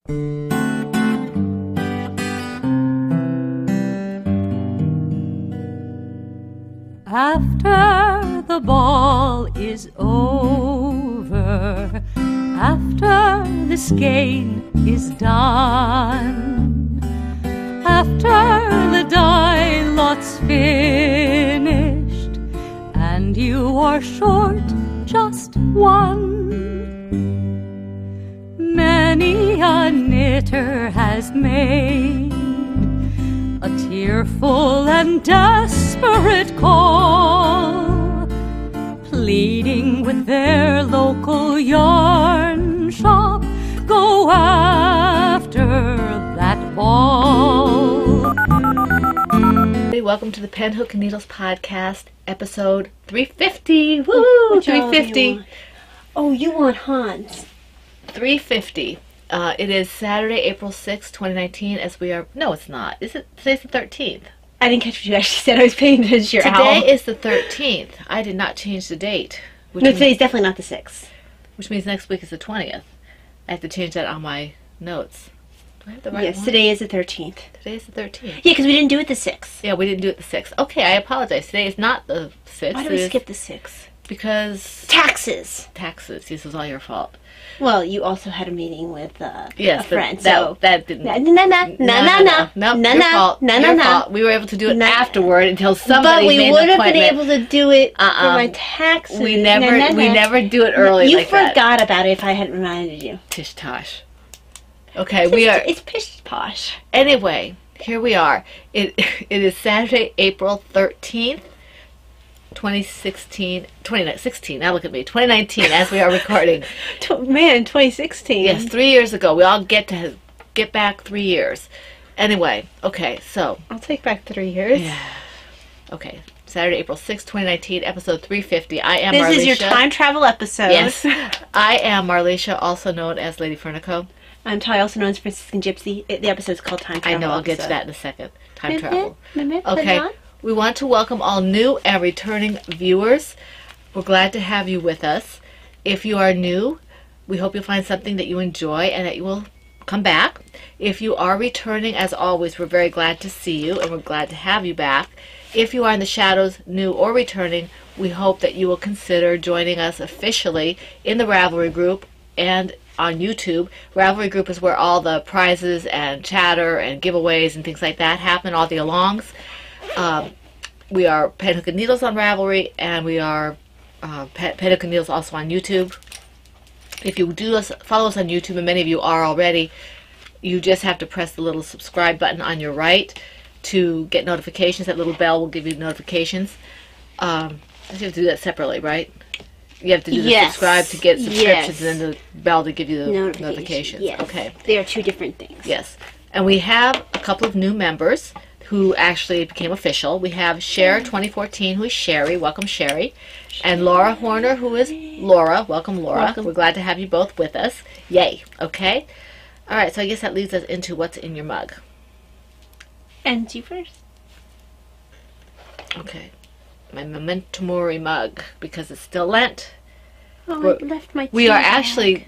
After the ball is over, after this game is done, after the die lot's finished, and you are short just one, many a knitter has made a tearful and desperate call, pleading with their local yarn shop, go after that ball. Hey, welcome to the Pen, Hook, and Needles podcast, episode 350. Woo! 350. Oh, you want Hans. 350. It is Saturday, April 6th, 2019, as we are... No, it's not. Is it? Today's the 13th. I didn't catch what you actually said. I was paying attention to your owl. Today is the 13th. I did not change the date. No, today's definitely not the 6th. Which means next week is the 20th. I have to change that on my notes. Do I have the right Yes, one? today is the 13th. Today is the 13th. Yeah, because we didn't do it the 6th. Yeah, we didn't do it the 6th. Okay, I apologize. Today is not the 6th. Why did we skip the 6th? Because... Taxes. Taxes. This was all your fault. Well, you also had a meeting with a friend, that didn't... No, your fault. Your fault. We were able to do it afterward until somebody made an appointment. But we would have been able to do it for my taxes. We never do it early like that. You forgot about it if I hadn't reminded you. Tish tosh. Okay, we are... It's pish posh. Anyway, here we are. It is Saturday, April 13th. 2016, now look at me, 2019 as we are recording. Man, 2016. Yes, 3 years ago. We all get back 3 years. Anyway, okay, so. I'll take back 3 years. Yeah. Okay, Saturday, April 6th, 2019, episode 350. I am This Marlecia. is your time travel episode. Yes. I am Marlecia, also known as Lady Fernico. I'm Ty, also known as Franciscan Gypsy. The episode's called Time Travel. I know, I'll get to that in a second. Time travel. Okay. Okay. We want to welcome all new and returning viewers. We're glad to have you with us. If you are new, we hope you'll find something that you enjoy and that you will come back. If you are returning, as always, we're very glad to see you and we're glad to have you back. If you are in the shadows, new or returning, we hope that you will consider joining us officially in the Ravelry group and on YouTube. Ravelry group is where all the prizes and chatter and giveaways and things like that happen, all the alongs. We are Pen, Hook, and Needles on Ravelry, and we are Pen, Hook, and Needles also on YouTube. If you do follow us on YouTube, and many of you are already, you just have to press the little subscribe button on your right to get notifications. That little bell will give you notifications. You have to do that separately, right? You have to do the subscribe to get subscriptions, and then the bell to give you the notifications. Yes. Okay. They are two different things. Yes. And we have a couple of new members who actually became official. We have Cher 2014, who is Sherry. Welcome, Sherry. And Laura Horner, who is Laura. Welcome, Laura. Welcome. We're glad to have you both with us. Yay. Okay. All right, so I guess that leads us into what's in your mug. And you first. Okay. My Memento Mori mug, because it's still Lent. Oh, I left my we are actually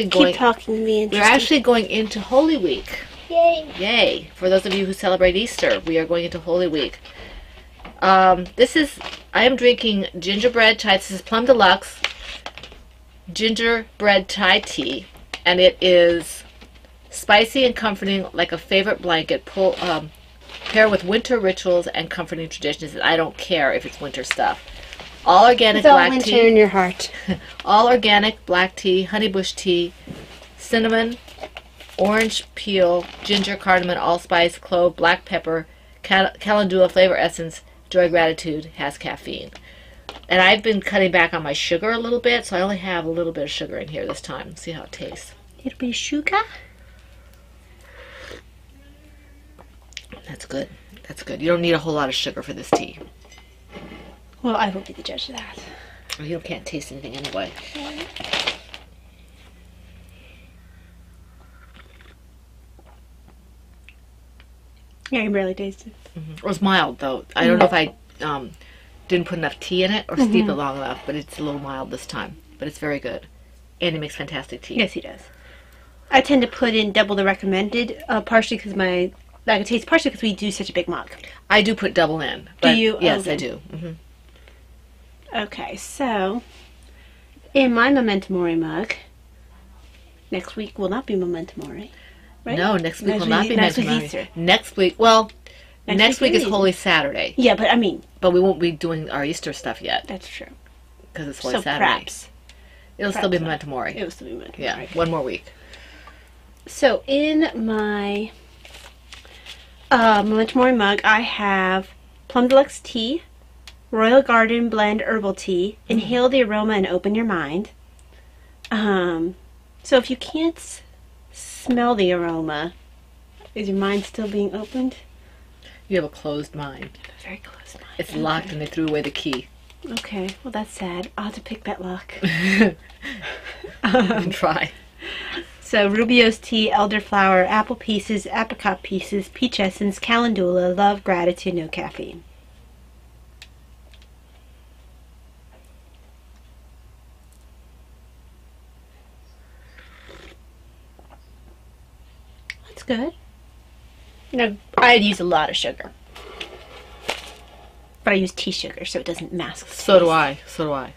going... Keep talking to me. We're actually going into Holy Week. Yay. Yay. For those of you who celebrate Easter, we are going into Holy Week. I am drinking gingerbread chai. This is Plum Deluxe gingerbread chai tea, and it is spicy and comforting like a favorite blanket. Pair with winter rituals and comforting traditions. I don't care if it's winter stuff. All organic black tea. It's all winter in your heart. All organic black tea, honeybush tea, cinnamon, orange peel, ginger, cardamom, allspice, clove, black pepper, calendula flavor essence, joy gratitude, has caffeine. And I've been cutting back on my sugar a little bit, so I only have a little bit of sugar in here this time. Let's see how it tastes. It'll be sugar. That's good. That's good. You don't need a whole lot of sugar for this tea. Well, I will be the judge of that. Well, you can't taste anything anyway. Yeah, I can barely taste it. It was mild, though. I don't know if I didn't put enough tea in it or steep it long enough, but it's a little mild this time. But it's very good. And he makes fantastic tea. Yes, he does. I tend to put in double the recommended, partially because my lack of taste, partially because we do such a big mug. I do put double in. Do But you? Yes, Okay. I do. Hmm. Okay, so in my Memento Mori mug, next week will not be Memento Mori, right? No, next week will not be next Memento week's Mori. Easter. Next week, well, Next next week week is is Holy Saturday. Yeah, but I mean, But we won't be doing our Easter stuff yet that's true. because it's Holy So Saturday. perhaps It'll still be perhaps not. Memento Mori. it will still be Memento Yeah, Mori. one more week. So in my Memento Mori mug, I have Plum Deluxe Tea, Royal Garden Blend Herbal Tea, Inhale the Aroma and Open Your Mind. So if you can't smell the aroma, is your mind still being opened? You have a closed mind. Very close mind. It's locked and they threw away the key. Okay, well that's sad. I'll have to pick that lock. You can try. So Rubio's Tea, Elderflower, Apple Pieces, Apricot Pieces, Peach Essence, Calendula, Love, Gratitude, no caffeine. That's good. No, I'd use a lot of sugar. But I use tea sugar so it doesn't mask the So do taste. I. So do I.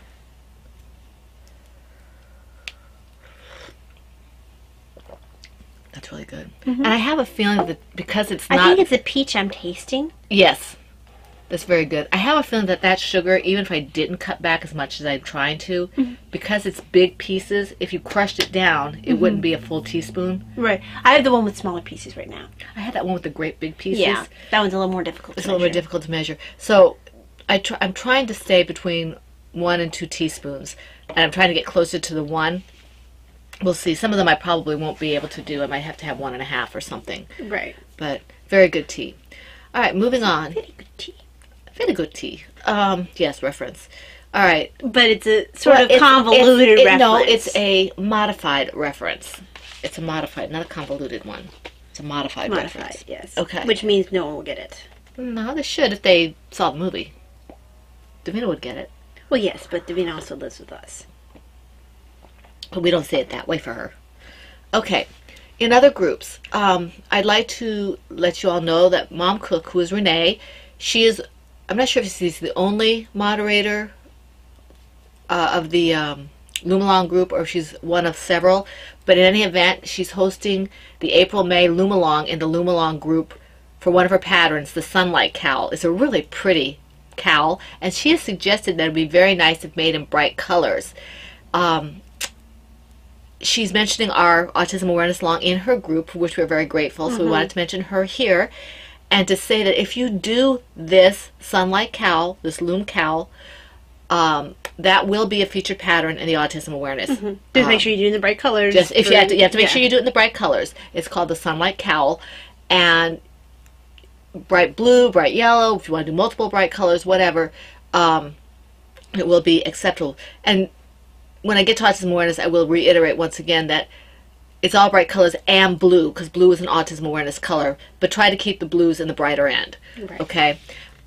That's really good. And I have a feeling that because it's not... I think it's the peach I'm tasting. Yes. That's very good. I have a feeling that that sugar, even if I didn't cut back as much as I'm trying to, because it's big pieces, if you crushed it down, it wouldn't be a full teaspoon. Right. I have the one with smaller pieces right now. I had that one with the great big pieces. Yeah. That one's a little more difficult It's to a little more measure. difficult to measure. So I'm trying to stay between 1 and 2 teaspoons, and I'm trying to get closer to the 1. We'll see. Some of them I probably won't be able to do. I might have to have 1.5 or something. Right. But very good tea. All right, moving on. Very good tea. Very good tea. Yes, reference. All right. But it's a sort of Well, convoluted reference. No, it's a modified reference. It's a modified, not a convoluted one. It's a modified reference. yes. Okay. Which means no one will get it. No, they should if they saw the movie. Davina would get it. Well, yes, but Davina also lives with us. But we don't say it that way for her. Okay. In other groups, I'd like to let you all know that Mom Cook, who is Renee, she is, I'm not sure if she's the only moderator of the Lumalong group or if she's one of several, but in any event, she's hosting the April-May Lumalong in the Lumalong group for one of her patterns, the Sunlight Cowl. It's a really pretty cowl, and she has suggested that it would be very nice if made in bright colors. She's mentioning our Autism Awareness Long in her group, for which we're very grateful, so we wanted to mention her here, and to say that if you do this Sunlight Cowl, this loom cowl, that will be a featured pattern in the Autism Awareness. Just make sure you do it in the bright colors. Just if you have to make sure yeah. you do it in the bright colors. It's called the Sunlight Cowl, and bright blue, bright yellow. If you want to do multiple bright colors, whatever, it will be acceptable. And when I get to Autism Awareness, I will reiterate once again that it's all bright colors and blue, because blue is an Autism Awareness color, but try to keep the blues in the brighter end. Right. Okay?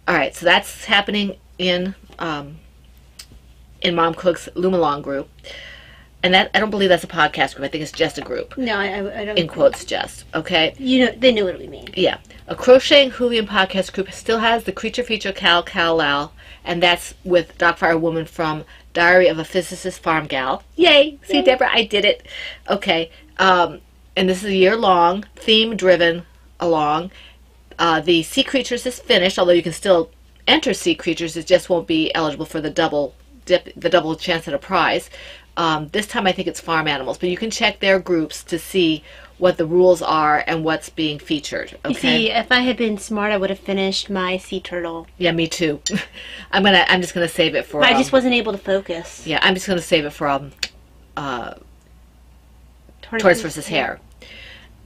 All right, so that's happening in Mom Cook's Lumalong group. And that I don't believe that's a podcast group. I think it's just a group. No, I don't. In quotes, just. Okay? You know, they know what we mean. Yeah. A Crocheting Hoovian podcast group still has the Creature Feature Cal Lau, and that's with Dogfire Woman from Diary of a Physicist Farm Gal. Yay! See, Deborah, I did it. Okay. And this is a year-long, theme-driven along. The Sea Creatures is finished, although you can still enter Sea Creatures. It just won't be eligible for the double chance at a prize. This time I think it's farm animals, but you can check their groups to see what the rules are and what's being featured. Okay. You see, if I had been smart, I would have finished my sea turtle. Yeah, me too. I'm just gonna save it for. I just wasn't able to focus. Yeah, I'm just gonna save it for Tortoise versus Hare.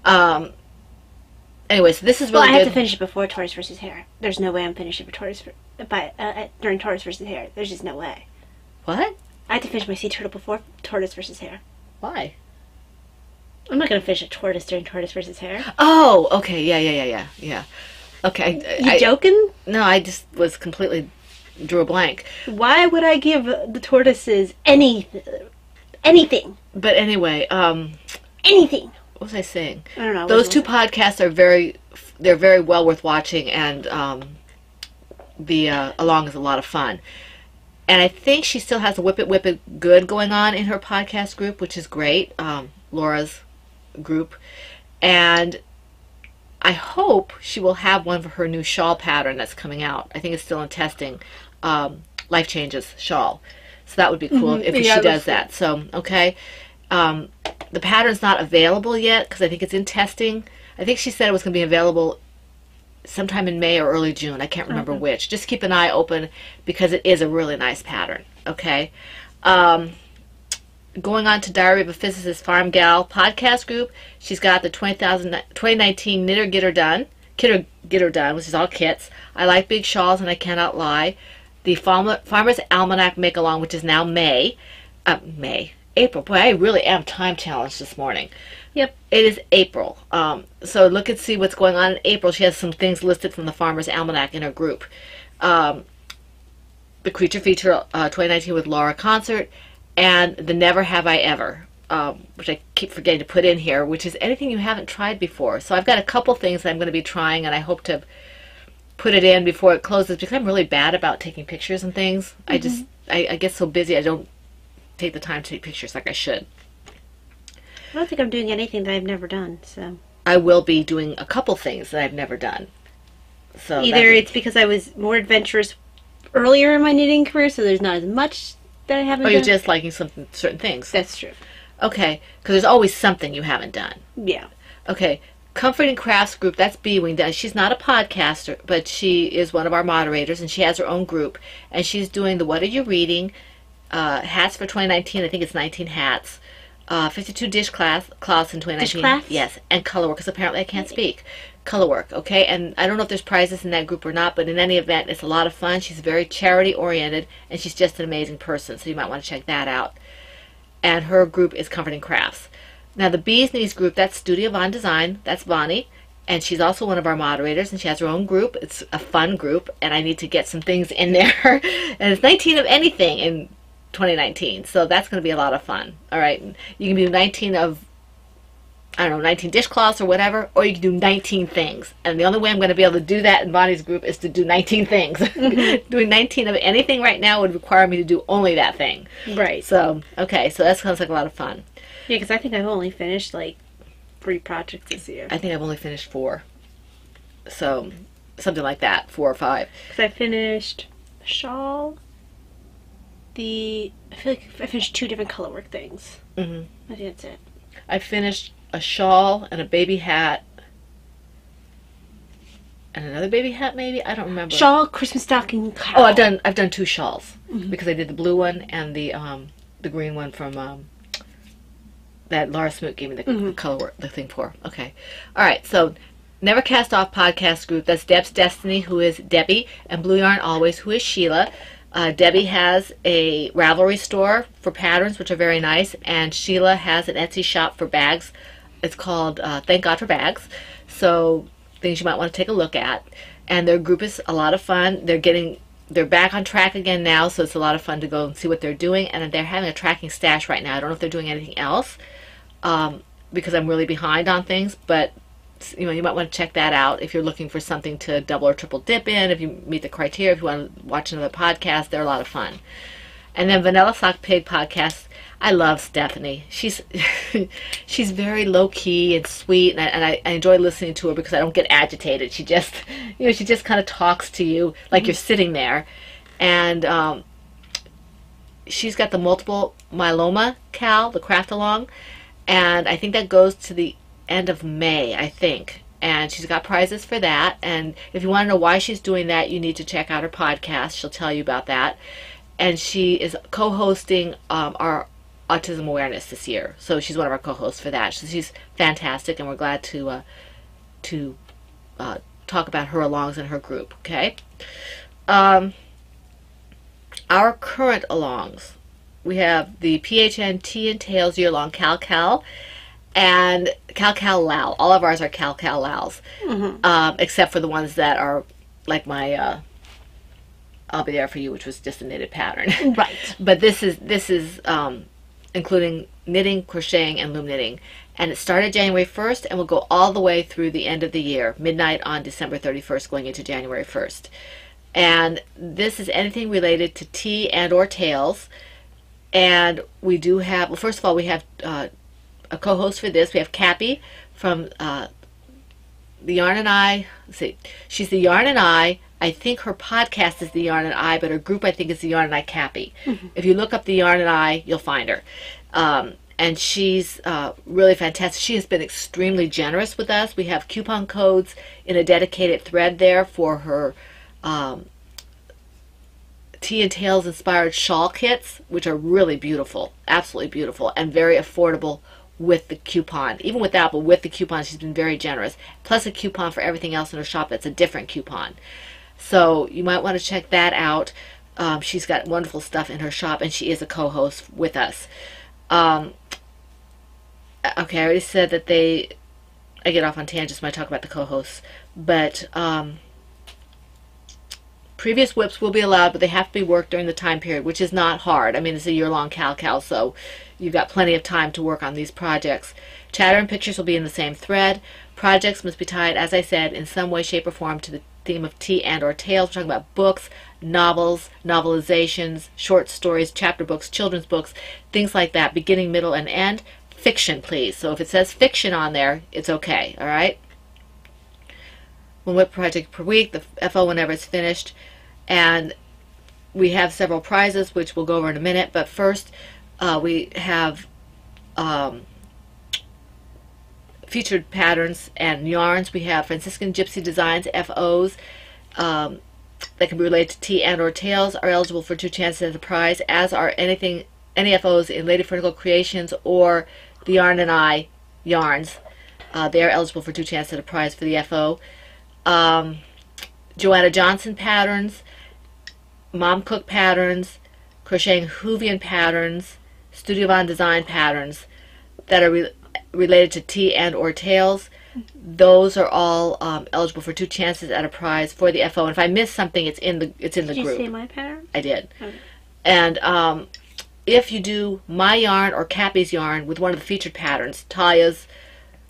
Anyway, so this is Well, really I have good. to finish it before Tortoise versus Hare. There's no way I'm finishing during Tortoise versus Hare. There's just no way. What? I have to finish my sea turtle before Tortoise versus Hare. Why? I'm not gonna finish a tortoise during Tortoise versus Hare. Oh, okay. Yeah. Okay. You joking? No, I just was completely drew a blank. Why would I give the tortoises anything? But anyway, Anything? what was I saying? I don't know. Those two podcasts are they're very well worth watching, and the Along is a lot of fun. And I think she still has a Whip It Good going on in her podcast group, which is great, Laura's group. And I hope she will have one for her new shawl pattern that's coming out. I think it's still in testing. Life Changes shawl. So that would be cool if she does that. So, okay. The pattern's not available yet because I think it's in testing. I think she said it was going to be available sometime in May or early June. I can't remember which. Just keep an eye open because it is a really nice pattern. Okay. Going on to Diary of a Physicist Farm Gal podcast group. She's got the 2019 Knitter Get Her Done, which is all kits. I like big shawls and I cannot lie. The Farmer's Almanac Make Along, which is now April. Boy, I really am time challenged this morning. Yep. It is April. So look and see what's going on in April. She has some things listed from the Farmer's Almanac in her group. The Creature Feature 2019 with Laura concert, and the Never Have I Ever, which I keep forgetting to put in here, which is anything you haven't tried before. So I've got a couple things that I'm going to be trying, and I hope to put it in before it closes because I'm really bad about taking pictures and things. I get so busy I don't take the time to take pictures like I should. I don't think I'm doing anything that I've never done, so. I will be doing a couple things that I've never done. So either it's because I was more adventurous earlier in my knitting career, so there's not as much that I haven't done. Or you're just liking certain things. That's true. Okay, because there's always something you haven't done. Yeah. Okay, Comfort and Crafts group, that's B-Wing. She's not a podcaster, but she is one of our moderators, and she has her own group. And she's doing the What Are You Reading? Hats for 2019. I think it's 19 hats. 52 dishcloths in 2019. Dishcloths? Yes, and colorwork, because apparently I can't speak. Colorwork, okay? And I don't know if there's prizes in that group or not, but in any event, it's a lot of fun. She's very charity-oriented, and she's just an amazing person, so you might want to check that out. And her group is Comfort and Crafts. Now, the Bees Knees group, that's Studio Von Design. That's Bonnie. And she's also one of our moderators, and she has her own group. It's a fun group, and I need to get some things in there. And it's 19 of anything in 2019, so that's going to be a lot of fun. All right. You can do 19 of, I don't know, 19 dishcloths or whatever, or you can do 19 things. And the only way I'm going to be able to do that in Bonnie's group is to do 19 things. Doing 19 of anything right now would require me to do only that thing. Right. So, okay, so that sounds like a lot of fun. Yeah, because I think I've only finished like 3 projects this year. I think I've only finished 4. So, something like that, 4 or 5. Because I finished a shawl, I feel like I finished 2 different colorwork things. I think that's it. I finished a shawl and a baby hat. And another baby hat, maybe? I don't remember. Shawl, Christmas stocking, cow. Oh, I've done 2 shawls. Because I did the blue one and the green one from that Laura Smoot gave me the color, the thing for. Okay. All right. So, Never Cast Off podcast group. That's Deb's Destiny, who is Debbie, and Blue Yarn Always, who is Sheila. Debbie has a Ravelry store for patterns, which are very nice, and Sheila has an Etsy shop for bags. It's called Thank God for Bags. So, things you might want to take a look at. And their group is a lot of fun. They're back on track again now, so it's a lot of fun to go and see what they're doing. And they're having a tracking stash right now. I don't know if they're doing anything else because I'm really behind on things, but you might want to check that out if you're looking for something to double or triple dip in, if you meet the criteria, if you want to watch another podcast. They're a lot of fun. And then Vanilla Sock Pig podcast. I love Stephanie. She's very low key and sweet, and I enjoy listening to her because I don't get agitated. She just kind of talks to you like you're sitting there, and she's got the multiple myeloma the craft along, and I think that goes to the end of May, I think. And she's got prizes for that. And if you want to know why she's doing that, you need to check out her podcast. She'll tell you about that. And she is co-hosting our Autism Awareness this year. So she's one of our co-hosts for that. So she's fantastic, and we're glad to talk about her alongs in her group. Okay. Our current alongs. We have the PHNT and Tails year-long Cal and Cal Lao. All of ours are Cal Laos, except for the ones that are like my I'll Be There For You, which was just a knitted pattern. Right. But this is including knitting, crocheting, and loom knitting. And it started January 1st and will go all the way through the end of the year, midnight on December 31st, going into January 1st. And this is anything related to tea and or tails. And we do have, well, first of all, we have a co-host for this. We have Cappy from The Yarn and I. Let's see. She's The Yarn and I think her podcast is The Yarn and I, but her group I think is The Yarn and I Cappy. If you look up The Yarn and I, you'll find her. And she's really fantastic. She has been extremely generous with us. We have coupon codes in a dedicated thread there for her Tea and Tails inspired shawl kits, which are really beautiful, absolutely beautiful, and very affordable with the coupon. Even without, but with the coupon, she's been very generous. Plus a coupon for everything else in her shop that's a different coupon. So you might want to check that out. She's got wonderful stuff in her shop, and she is a co-host with us. Okay, I already said that I get off on tangents when I talk about the co-hosts, but previous whips will be allowed, but they have to be worked during the time period, which is not hard. I mean, it's a year-long cal, so you've got plenty of time to work on these projects. Chatter and pictures will be in the same thread. Projects must be tied, as I said, in some way, shape, or form to the theme of tea and or tales. We're talking about books, novels, novelizations, short stories, chapter books, children's books, things like that, beginning, middle, and end. Fiction, please. So if it says fiction on there, it's okay, all right? One whip project per week, the FO whenever it's finished. And we have several prizes, which we'll go over in a minute. But first, we have featured patterns and yarns. We have Franciscan Gypsy Designs, FOs, that can be related to tea and or tails, are eligible for 2 chances at the prize, as are any FOs in Lady Fernicle Creations or the Yarn and I yarns. They are eligible for 2 chances at a prize for the FO. Joanna Johnson patterns, Mom Cook patterns, Crocheting Hoovian patterns, Studio Von Design patterns that are related to tea and or tails. Those are all eligible for 2 chances at a prize for the FO. And if I missed something, it's in the group. Did you say my pattern? I did. Okay. And if you do my yarn or Cappy's yarn with one of the featured patterns, Talia's,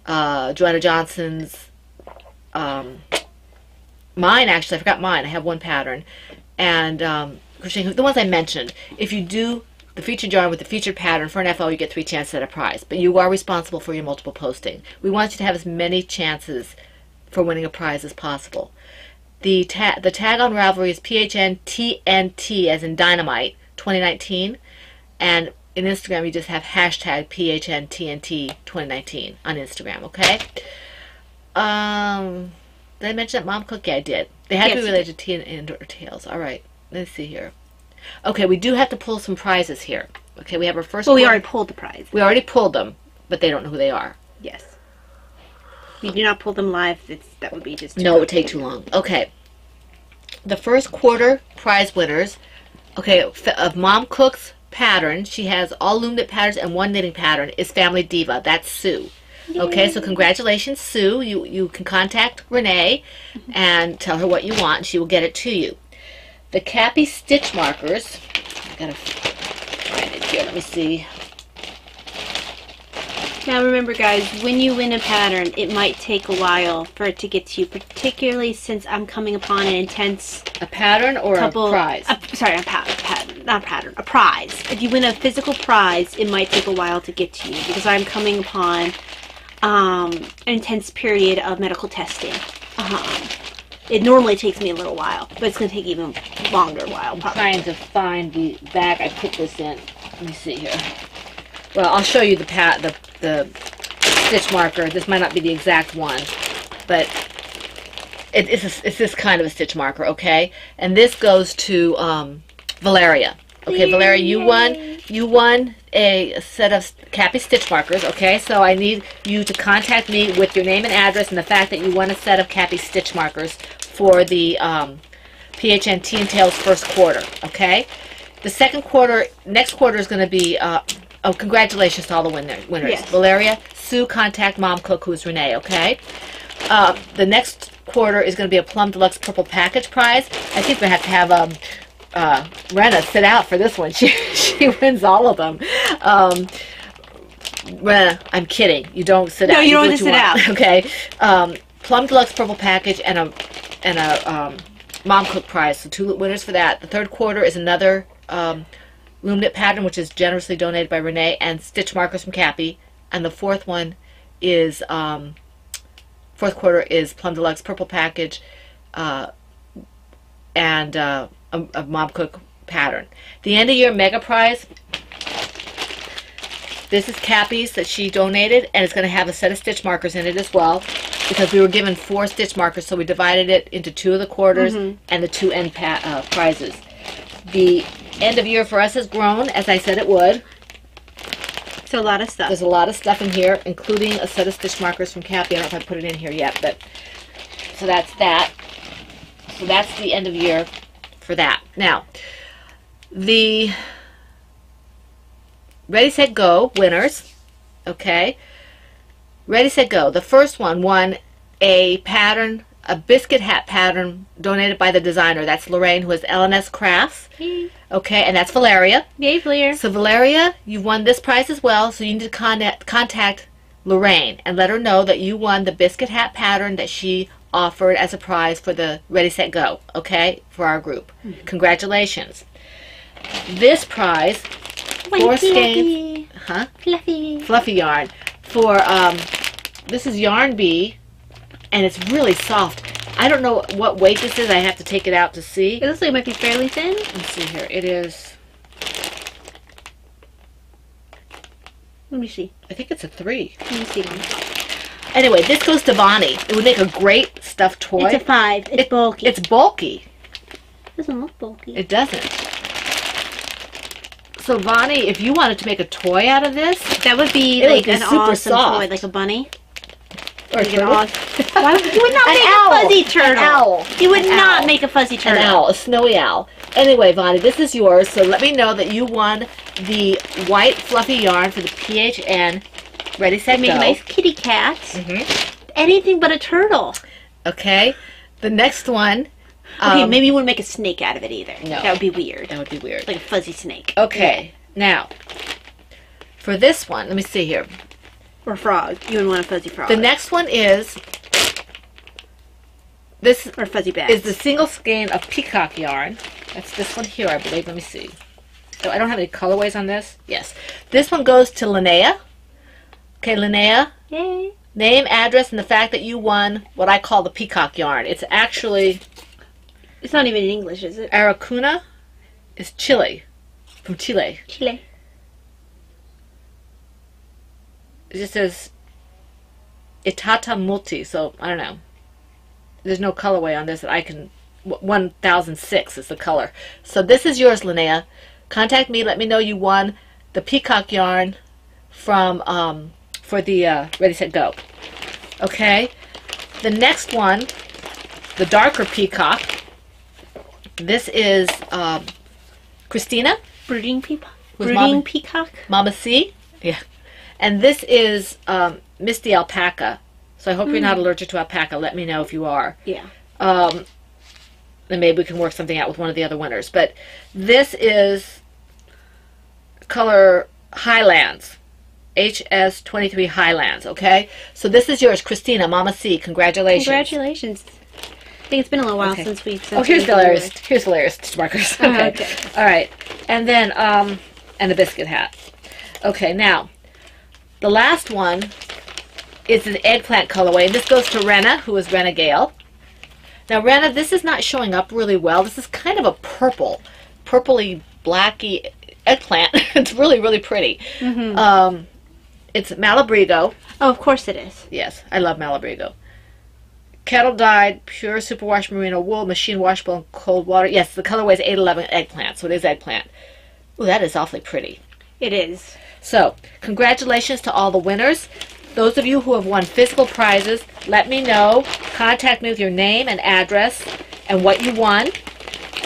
Joanna Johnson's, mine actually, I forgot mine. I have one pattern. And the ones I mentioned, if you do the featured yarn with the featured pattern for an FO, you get 3 chances at a prize. But you are responsible for your multiple posting. We want you to have as many chances for winning a prize as possible. The tag on Ravelry is PHNTNT, as in dynamite, 2019. And in Instagram, you just have hashtag PHNTNT 2019 on Instagram, okay? Did I mention that Mom Cook? Yeah, I did. They had to be related to tea and or tails. All right. Let's see here. Okay, we do have to pull some prizes here. Okay, we have our first. Well, we already pulled the prize. We already pulled them, but they don't know who they are. Yes. We do not pull them live. That would be just no, it would take too long. Okay. The first quarter prize winners. Okay, of Mom Cook's pattern, she has all loom knit patterns and 1 knitting pattern, is Family Diva. That's Sue. Okay, so congratulations, Sue. You can contact Renee and tell her what you want, and she will get it to you. The Cappy stitch markers, I gotta find it here, let me see. Now remember guys, when you win a pattern, it might take a while for it to get to you, particularly since I'm coming upon an intense... A pattern or a prize? Sorry, a pattern, not a pattern, a prize. If you win a physical prize, it might take a while to get to you, because I'm coming upon an intense period of medical testing. It normally takes me a little while, but it's going to take even longer while. I'm trying to find the bag I put this in. Let me see here. Well, I'll show you the stitch marker. This might not be the exact one, but it's this kind of a stitch marker, okay? And this goes to Valeria. Okay, Valeria, you won a set of Cappy stitch markers, okay? So I need you to contact me with your name and address and the fact that you won a set of Cappy stitch markers for the PHN Tea and Tails first quarter, okay? The second quarter, next quarter is going to be, oh, congratulations to all the winners. Yes. Valeria, Sue, contact Mom Cook, who's Renee, okay? The next quarter is going to be a Plum Deluxe Purple Package prize. I think we have to have Rena sit out for this one. She wins all of them. I'm kidding. You don't sit out. No, you don't do want to what sit want. Okay. Plum Deluxe Purple Package and a Mom Cook Prize. So 2 winners for that. The third quarter is another loom knit pattern, which is generously donated by Renee, and stitch markers from Cappy. And the fourth one is fourth quarter is Plum Deluxe Purple Package and a Mom Cook pattern. The end of year mega prize. This is Cappy's that she donated, and it's going to have a set of stitch markers in it as well, because we were given 4 stitch markers, so we divided it into 2 of the quarters and the 2 end prizes. The end of year for us has grown, as I said it would. So a lot of stuff. There's a lot of stuff in here, including a set of stitch markers from Cappy. I don't know if I put it in here yet, but so that's that. So that's the end of year for that. Now, the Ready, Set, Go winners. Okay. Ready, Set, Go. The first one won a pattern, a biscuit hat pattern donated by the designer. That's Lorraine, who is L&S Crafts. Okay, and that's Valeria. Yay, Blair. So Valeria, you won this prize as well, so you need to contact Lorraine and let her know that you won the biscuit hat pattern that she offered as a prize for the Ready, Set, Go, okay, for our group. Congratulations. This prize, 4 skeins, fluffy yarn, for, this is Yarn Bee, and it's really soft. I don't know what weight this is. I have to take it out to see. It looks like it might be fairly thin. Let's see here. It is, Let me see. I think it's a 3. Let me see. Anyway, this goes to Bonnie. It would make a great stuffed toy. It's a 5. It's bulky. It's bulky. It doesn't look bulky. It doesn't. So Bonnie, if you wanted to make a toy out of this, That would be It would like be an super awesome soft. toy, like a bunny. or a Like an turtle, awesome. Why would you would not An make owl. a fuzzy turtle? An owl. You would An not owl. make a fuzzy an turtle. owl, a snowy owl. Anyway, Bonnie, this is yours. So let me know that you won the white fluffy yarn for the PHN Ready, Set, Make Go. a nice kitty cat. Anything but a turtle. Okay. The next one. Okay, maybe you wouldn't make a snake out of it either. No. That would be weird. That would be weird. Like a fuzzy snake. Okay. Now, for this one, let me see here. Or a frog. You would want a fuzzy frog. The next one is this. Or fuzzy bat. Is the single skein of peacock yarn. That's this one here, I believe. Let me see. So I don't have any colorways on this. Yes. This one goes to Linnea. Okay, Linnea. Yay. Name, address, and the fact that you won what I call the peacock yarn. It's actually It's not even in English, is it? Aracuna. It's Chile. From Chile. Chile. It just says Itata Multi, so I don't know. There's no colorway on this that I can. 1006 is the color. So this is yours, Linnea. Contact me. Let me know you won the peacock yarn from for the Ready, Set, Go. Okay. The next one, the darker peacock. This is Christina. Brooding peacock. Who's Brooding Mama? peacock. Mama C. Yeah. And this is Misty Alpaca. So I hope you're not allergic to alpaca. Let me know if you are. Yeah. And maybe we can work something out with one of the other winners. But this is color Highlands. HS23 Highlands, okay? So this is yours, Christina, Mama C. Congratulations. Congratulations. I think it's been a little while since we've sent Oh, here's anything Valerius. away. Here's Valerius stitch markers. Oh, Okay. okay. All right. And then, and a biscuit hat. Okay, now, the last one is an eggplant colorway. And this goes to Renna, who is Renna Gale. Now, Renna, this is not showing up really well. This is kind of a purpley, blacky eggplant. It's really, really pretty. It's Malabrigo. Oh, of course it is. Yes, I love Malabrigo. Kettle dyed, pure superwash merino wool, machine washable in cold water. Yes, the colorway is 811 eggplant, so it is eggplant. Ooh, that is awfully pretty. It is. So, congratulations to all the winners. Those of you who have won physical prizes, let me know. Contact me with your name and address and what you won,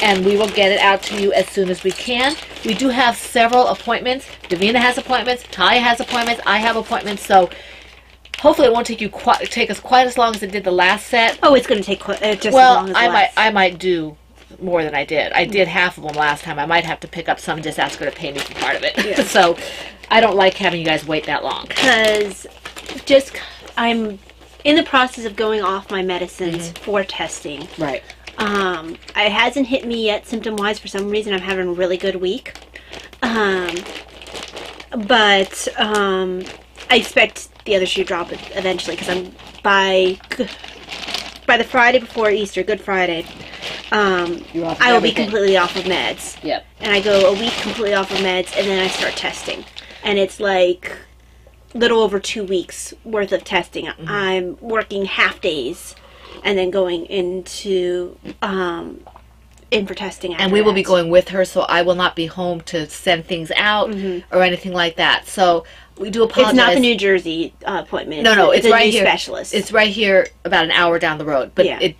and we will get it out to you as soon as we can. We do have several appointments. Davina has appointments. Talia has appointments. I have appointments. So hopefully it won't take us quite as long as it did the last set. Oh, it's going to take just as Well, long as I last. might do more than I did. I did half of them last time. I might have to pick up some and just ask her to pay me for part of it. Yeah. So I don't like having you guys wait that long. Because I'm in the process of going off my medicines for testing. Right. It hasn't hit me yet symptom-wise. For some reason, I'm having a really good week. But I expect the other shoe to drop eventually, because I'm by the Friday before Easter, Good Friday, I will be completely off of meds. Yep. And I go a week completely off of meds, and then I start testing. And it's like little over 2 weeks worth of testing. I'm working half days and then going into in for testing after and we will be that. going with her, so I will not be home to send things out or anything like that. So we do apologize. It's not the New Jersey appointment. No, it's a right new here. Specialist. It's right here, about an hour down the road. But Yeah.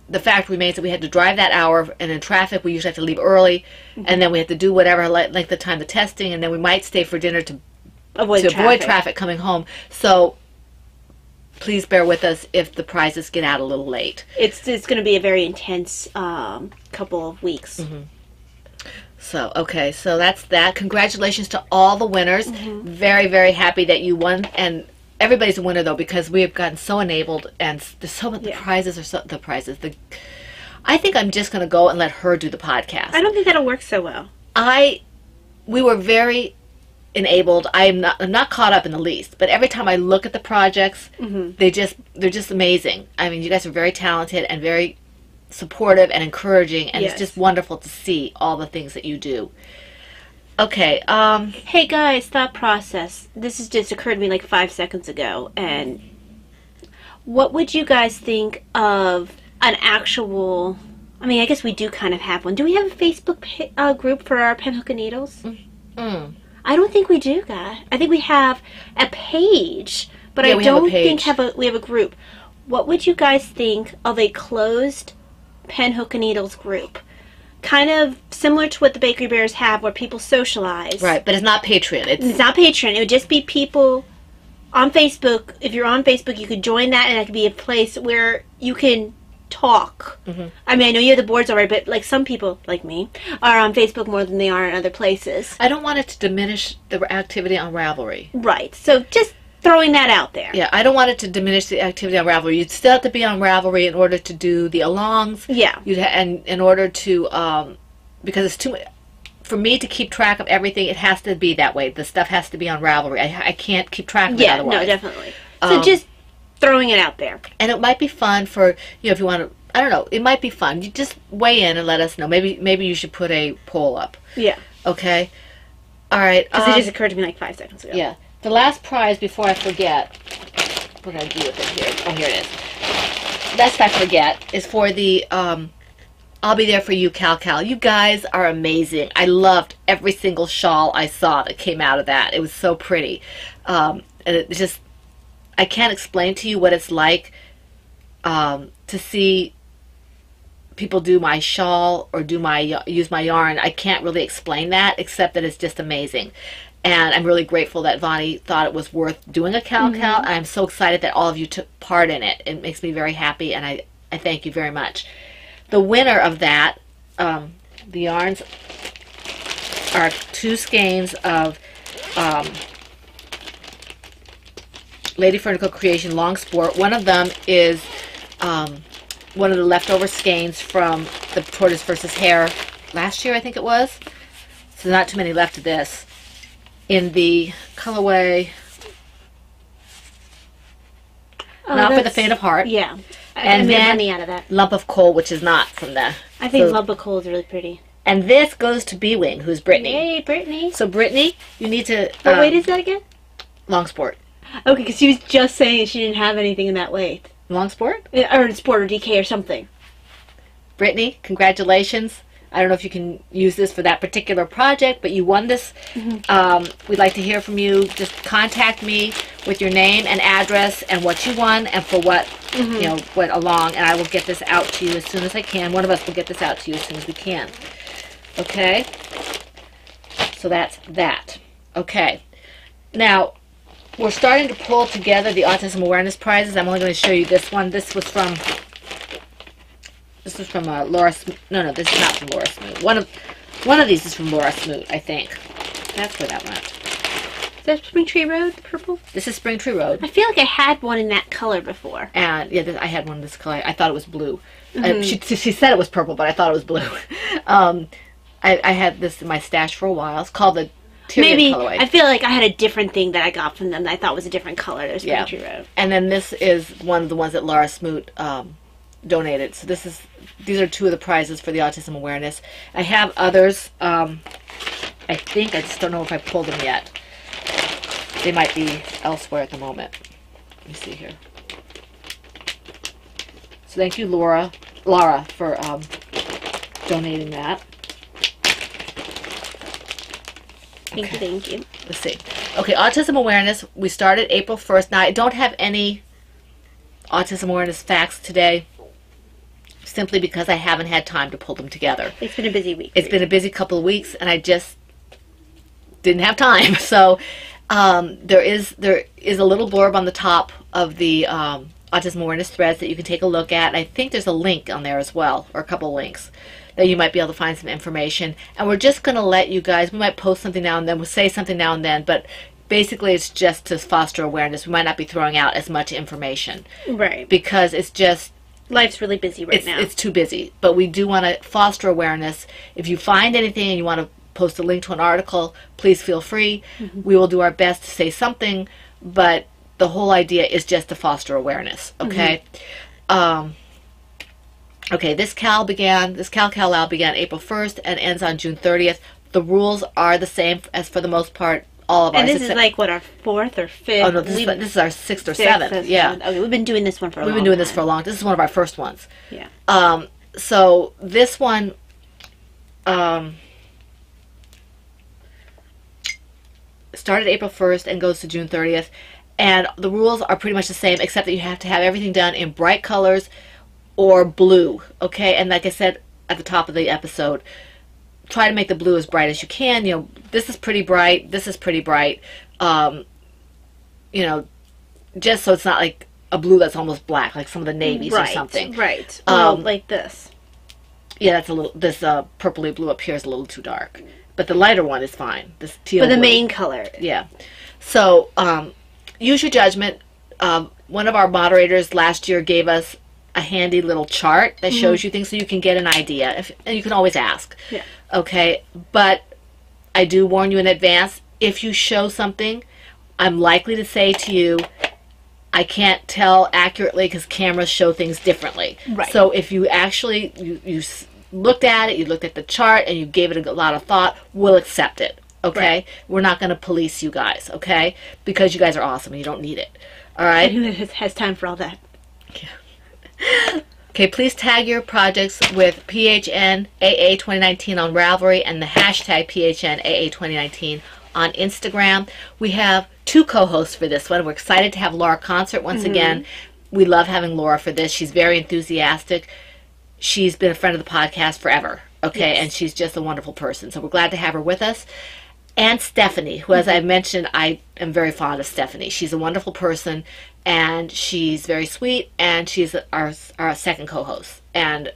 the fact remains that we had to drive that hour, and in traffic we usually have to leave early, and then we have to do whatever length of time the testing, and then we might stay for dinner to avoid traffic coming home. So please bear with us if the prizes get out a little late. It's going to be a very intense couple of weeks. So, okay, so that's that. Congratulations to all the winners. Very, very happy that you won. And everybody's a winner, though, because we have gotten so enabled, and there's so many, I think I'm just going to go and let her do the podcast. I don't think that'll work so well. We were very enabled. I'm not caught up in the least, but every time I look at the projects, they're just amazing. I mean, you guys are very talented and very supportive and encouraging, and it's just wonderful to see all the things that you do. Okay, Hey guys, thought process. This has just occurred to me like 5 seconds ago, and what would you guys think of an actual, I mean, I guess we do kind of have one. Do we have a Facebook group for our pen, hook, and needles? I don't think we do, guys. I think we have a page, but I don't think we have a group. What would you guys think of a closed pen, hook, and needles group? Kind of similar to what the Bakery Bears have, where people socialize. right, but it's not Patreon. It's not Patreon. It would just be people on Facebook. If you're on Facebook, you could join that, and it could be a place where you can talk. I mean, I know you have the boards already, but like some people, like me, are on Facebook more than they are in other places. I don't want it to diminish the activity on Ravelry. Right. So just throwing that out there. Yeah, I don't want it to diminish the activity on Ravelry. You'd still have to be on Ravelry in order to do the alongs. Yeah. And in order to, because it's too, for me to keep track of everything, it has to be that way. The stuff has to be on Ravelry. I can't keep track of it otherwise. Yeah, no, definitely. So just throwing it out there. And it might be fun for, if you want to, I don't know, it might be fun. You just weigh in and let us know. Maybe you should put a poll up. Yeah. Okay? All right. Because it just occurred to me like 5 seconds ago. Yeah. The last prize, before I forget, what did I do with it here? Oh, here it is. Lest I forget, is for the I'll Be There For You, Cal. You guys are amazing. I loved every single shawl I saw that came out of that. It was so pretty. And it just, I can't explain to you what it's like to see people do my shawl or use my yarn. I can't really explain that, except that it's just amazing. And I'm really grateful that Vonnie thought it was worth doing a Cal. And I'm so excited that all of you took part in it. It makes me very happy, and I thank you very much. The winner of that, the yarns are 2 skeins of Lady Fernicle Creation Long Sport. One of them is one of the leftover skeins from the Tortoise versus Hare last year, I think it was. So not too many left of this. In the colorway, Not for the Faint of Heart. Yeah. And I made then money out of that. Lump of Coal, which is not from the... I think Lump of Coal is really pretty. And this goes to B-Wing, who's Brittany. Hey, Brittany. So, Brittany, you need to... What weight is that again? Long Sport. Okay, because she was just saying she didn't have anything in that weight. Long Sport? Or Sport or DK or something. Brittany, congratulations. I don't know if you can use this for that particular project, but you won this. We'd like to hear from you. Just contact me with your name and address and what you won and for what, you know, went along, and I will get this out to you as soon as I can. One of us will get this out to you as soon as we can. Okay? So that's that. Okay. Now, we're starting to pull together the Autism Awareness Prizes. I'm only going to show you this one. This This is from Laura. No, this is not from Laura Smoot. One of these is from Laura Smoot, I think. That's where that went. Is that Spring Tree Road, the purple? This is Spring Tree Road. I feel like I had one in that color before. And yeah, I had one in this color. I thought it was blue. She said it was purple, but I thought it was blue. I had this in my stash for a while. It's called the Tyrian colorway. I feel like I had a different thing that I got from them that I thought was a different color. There's Spring Tree Road. And then this is one of the ones that Laura Smoot donated. So these are two of the prizes for the autism awareness. I have others. I think I just don't know if I pulled them yet. They might be elsewhere at the moment. Let me see here. So thank you, Laura, for donating that. Thank you. Let's see. Okay, autism awareness. We started April 1st. Now, I don't have any autism awareness facts today, simply because I haven't had time to pull them together. It's been a busy week. It's been a busy couple of weeks, and I just didn't have time. So there is a little blurb on the top of the autism awareness threads that you can take a look at. I think there's a link on there as well, or a couple links that you might be able to find some information. And we're just going to let you guys, we might post something now and then, we'll say something now and then, but basically it's just to foster awareness. We might not be throwing out as much information. Right. Because it's just... Life's really busy now. It's too busy. But we do want to foster awareness. If you find anything and you want to post a link to an article, please feel free. We will do our best to say something, but the whole idea is just to foster awareness, okay? Okay, this Cal Lab began April 1st and ends on June 30th. The rules are the same as for the most part all of ours. And this is like, what, our 4th or 5th? Oh, no, this is our 6th or 7th. Yeah. Okay, we've been doing this one for a long time. We've been doing this for a long time. This is one of our first ones. Yeah. So this one... started April 1st and goes to June 30th. And the rules are pretty much the same, except that you have to have everything done in bright colors or blue, okay? And like I said at the top of the episode, try to make the blue as bright as you can. You know, this is pretty bright, this is pretty bright. You know, just so it's not like a blue that's almost black, like some of the navies or something. Right, like this. Yeah, that's a little, this purpley blue up here is a little too dark. But the lighter one is fine. This teal But the blue. main color. Yeah. So, use your judgment. One of our moderators last year gave us a handy little chart that shows you things so you can get an idea. And you can always ask. Yeah. Okay? But I do warn you in advance, if you show something, I'm likely to say to you, I can't tell accurately because cameras show things differently. Right. So if you actually, you looked at it, you looked at the chart, and you gave it a lot of thought, we'll accept it. Okay? Right. We're not going to police you guys, okay? Because you guys are awesome and you don't need it. All right? And who has time for all that? Yeah. Okay, please tag your projects with PHNAA 2019 on Ravelry and the hashtag PHNAA 2019 on Instagram. We have 2 co-hosts for this one. We're excited to have Laura Concert once again. We love having Laura for this. She's very enthusiastic. She's been a friend of the podcast forever, okay? Yes. And she's just a wonderful person. So we're glad to have her with us. And Stephanie, who, as I mentioned, I am very fond of Stephanie. She's a wonderful person, and she's very sweet, and she's our second co-host. And,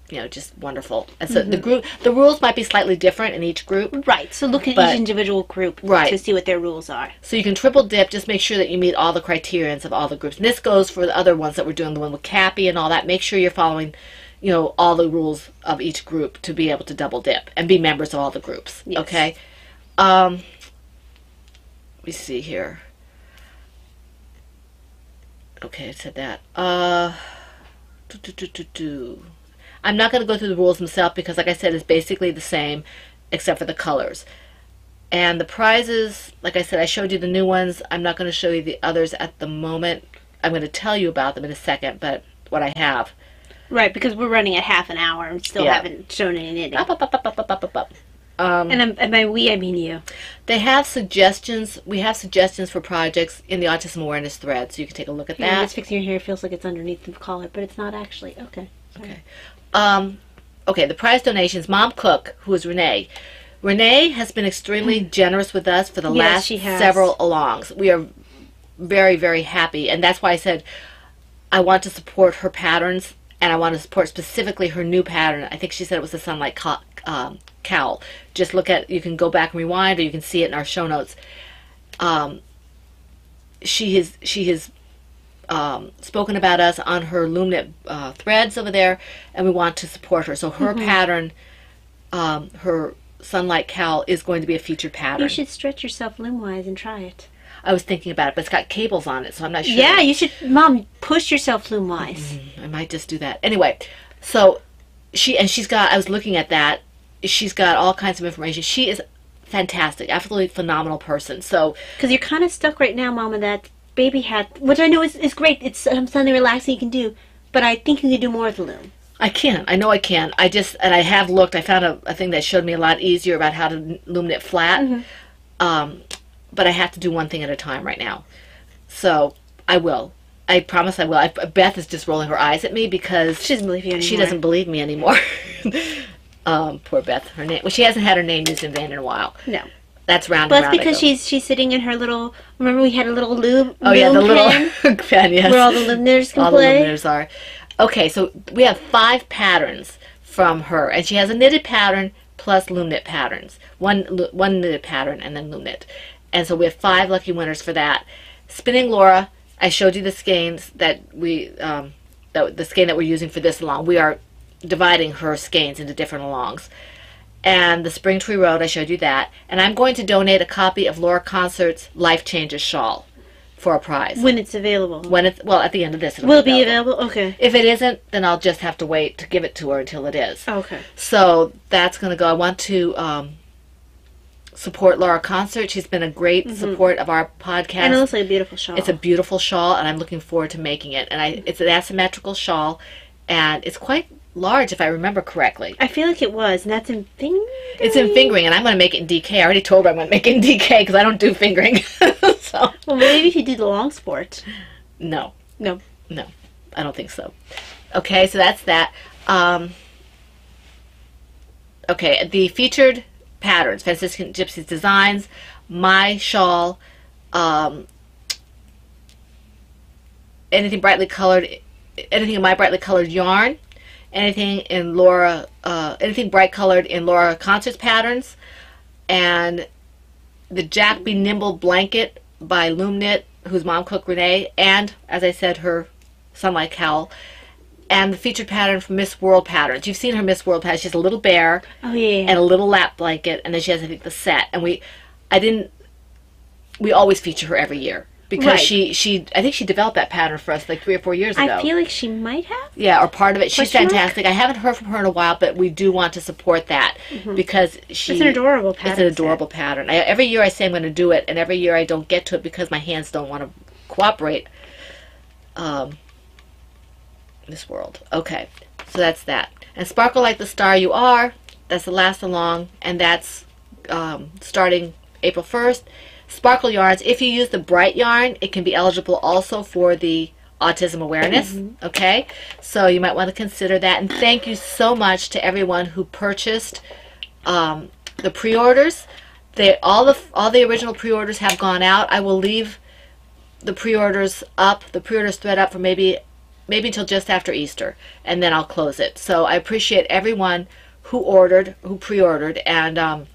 you know, just wonderful. And so the rules might be slightly different in each group. Right, so look at each individual group to see what their rules are. So you can triple dip, just make sure that you meet all the criterions of all the groups. And this goes for the other ones that we're doing, the one with Cappy and all that. Make sure you're following, you know, all the rules of each group to be able to double dip and be members of all the groups. Yes. Okay? Let me see here. Okay, I said that. I'm not going to go through the rules themselves because, like I said, it's basically the same except for the colors. And the prizes, like I said, I showed you the new ones. I'm not going to show you the others at the moment. I'm going to tell you about them in a second, but what I have. Right, because we're running at half an hour and still haven't shown any knitting. And by we, I mean you. They have suggestions. We have suggestions for projects in the Autism Awareness thread, so you can take a look at that. I'm just fixing your hair. It feels like it's underneath the collar, but it's not actually. Okay. Okay. Okay, the prize donations. Mom Cook, who is Renee. Renee has been extremely generous with us for the last several alongs. We are very, very happy, and that's why I said I want to support her patterns and I want to support specifically her new pattern. I think she said it was the Sunlight Cowl. Just look at, you can go back and rewind, or you can see it in our show notes. She has spoken about us on her Loomknit threads over there, and we want to support her. So her pattern, her Sunlight Cowl, is going to be a featured pattern. You should stretch yourself loom-wise and try it. I was thinking about it, but it's got cables on it, so I'm not sure. Yeah, you should, Mom, push yourself loom-wise. I might just do that. Anyway, so she's got, I was looking at that, she's got all kinds of information. She is fantastic, absolutely phenomenal person. So, because you're kind of stuck right now, Mom, in that baby hat, which I know is great. It's something relaxing you can do, but I think you can do more with the loom. I can. I know I can. And I have looked. I found a thing that showed me a lot easier about how to loom knit flat. But I have to do one thing at a time right now. So I will. I promise I will. Beth is just rolling her eyes at me because she doesn't believe you anymore. She doesn't believe me anymore. Poor Beth. Her name. Well, she hasn't had her name used in vain in a while. No. That's round well, and round. Well, that's because she's sitting in her little. Remember, we had a little loom. Oh yeah, the little pen. Yes. Where all the loom knitters can all play. All the loom knitters are. Okay, so we have 5 patterns from her, and she has a knitted pattern plus loom knit patterns. One knitted pattern and then loom knit. And so we have 5 lucky winners for that. Spinning Laura, I showed you the skeins that the skein that we're using for this along. We are dividing her skeins into different alongs. And the Spring Tree Road, I showed you that. And I'm going to donate a copy of Laura Concert's Life Changes shawl for a prize. When it's available. Well, at the end of this. Will it be available? Okay. If it isn't, then I'll just have to wait to give it to her until it is. Okay. So that's going to go. I want to support Laura Concert. She's been a great support of our podcast. And it looks like a beautiful shawl. It's a beautiful shawl, and I'm looking forward to making it. And it's an asymmetrical shawl, and it's quite large, if I remember correctly. I feel like it was, and that's in fingering? It's in fingering, and I'm going to make it in DK. I already told her I'm going to make it in DK because I don't do fingering. So. Well, maybe if you do the long sport. No. No. No. I don't think so. Okay, so that's that. Okay, the featured patterns, Franciscan Gypsy's Designs, my shawl, anything brightly colored, anything in my brightly colored yarn, anything in Laura, anything bright colored in Laura Concert's patterns, and the Jack Be Nimble blanket by Loom Knit, whose mom cooked Renee, and as I said, her Sunlight Cowl, and the featured pattern from Miss World Patterns. You've seen her Miss World pattern. She has a little bear and a little lap blanket, and then she has, I think, the set. And we always feature her every year because she I think she developed that pattern for us like 3 or 4 years ago. I feel like she might have. Yeah, or part of it. She's fantastic. I haven't heard from her in a while, but we do want to support that because it's an adorable pattern. It's an adorable pattern. Every year I say I'm going to do it, and every year I don't get to it because my hands don't want to cooperate. This world. Okay, so that's that. And Sparkle Like the Star You Are, that's the last along, and that's starting April 1st. Sparkle yarns, if you use the bright yarn, it can be eligible also for the autism awareness. Okay, so you might want to consider that. And thank you so much to everyone who purchased the pre-orders. All the original pre-orders have gone out. I will leave the pre-orders up, the pre-orders thread up for maybe until just after Easter, and then I'll close it. So I appreciate everyone who pre-ordered, and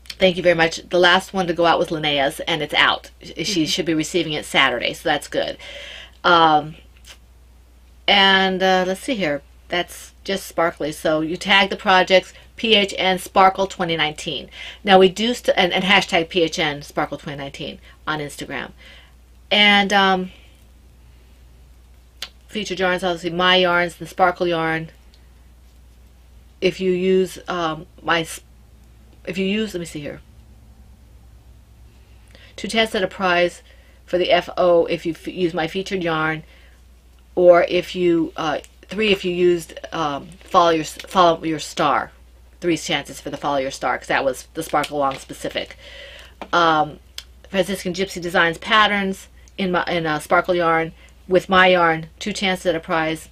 thank you very much. The last one to go out was Linnea's, and it's out. She should be receiving it Saturday, so that's good. And let's see here. That's just sparkly. So you tag the projects PHN Sparkle 2019. Now we do and hashtag PHN Sparkle 2019 on Instagram. And featured yarns, obviously my yarns, the Sparkle yarn. If you use let me see here. 2 chances at a prize for the FO if you use my featured yarn, or if you 3 if you used follow your star. 3 chances for the Follow Your Star, because that was the Sparkle Along specific. Franciscan Gypsy Designs patterns in Sparkle yarn. With my yarn, 2 chances at a prize.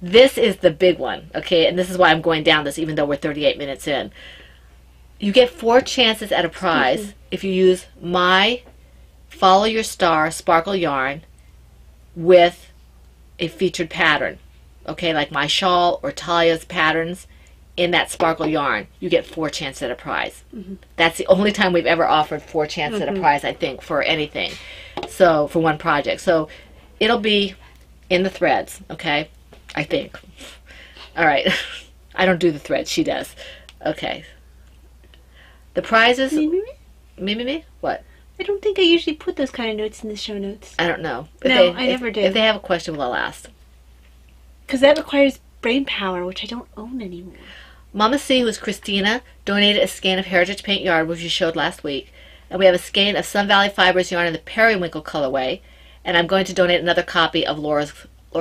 This is the big one, okay? And this is why I'm going down this, even though we're 38 minutes in. You get 4 chances at a prize if you use my Follow Your Star Sparkle yarn with a featured pattern. okay, like my shawl or Talia's patterns in that sparkle yarn, you get 4 chances at a prize. That's the only time we've ever offered 4 chances at a prize, I think, for anything. So, for one project. So, it'll be in the threads, okay? I think. All right. I don't do the threads. She does. Okay. The prizes... Me? What? I don't think I usually put those kind of notes in the show notes. I don't know. I never do. If they have a question, well, I'll ask. Because that requires brain power, which I don't own anymore. Mama C, who's Christina, donated a skein of Heritage Paint yarn, which you showed last week. And we have a skein of Sun Valley Fibers yarn in the Periwinkle colorway. And I'm going to donate another copy of Laura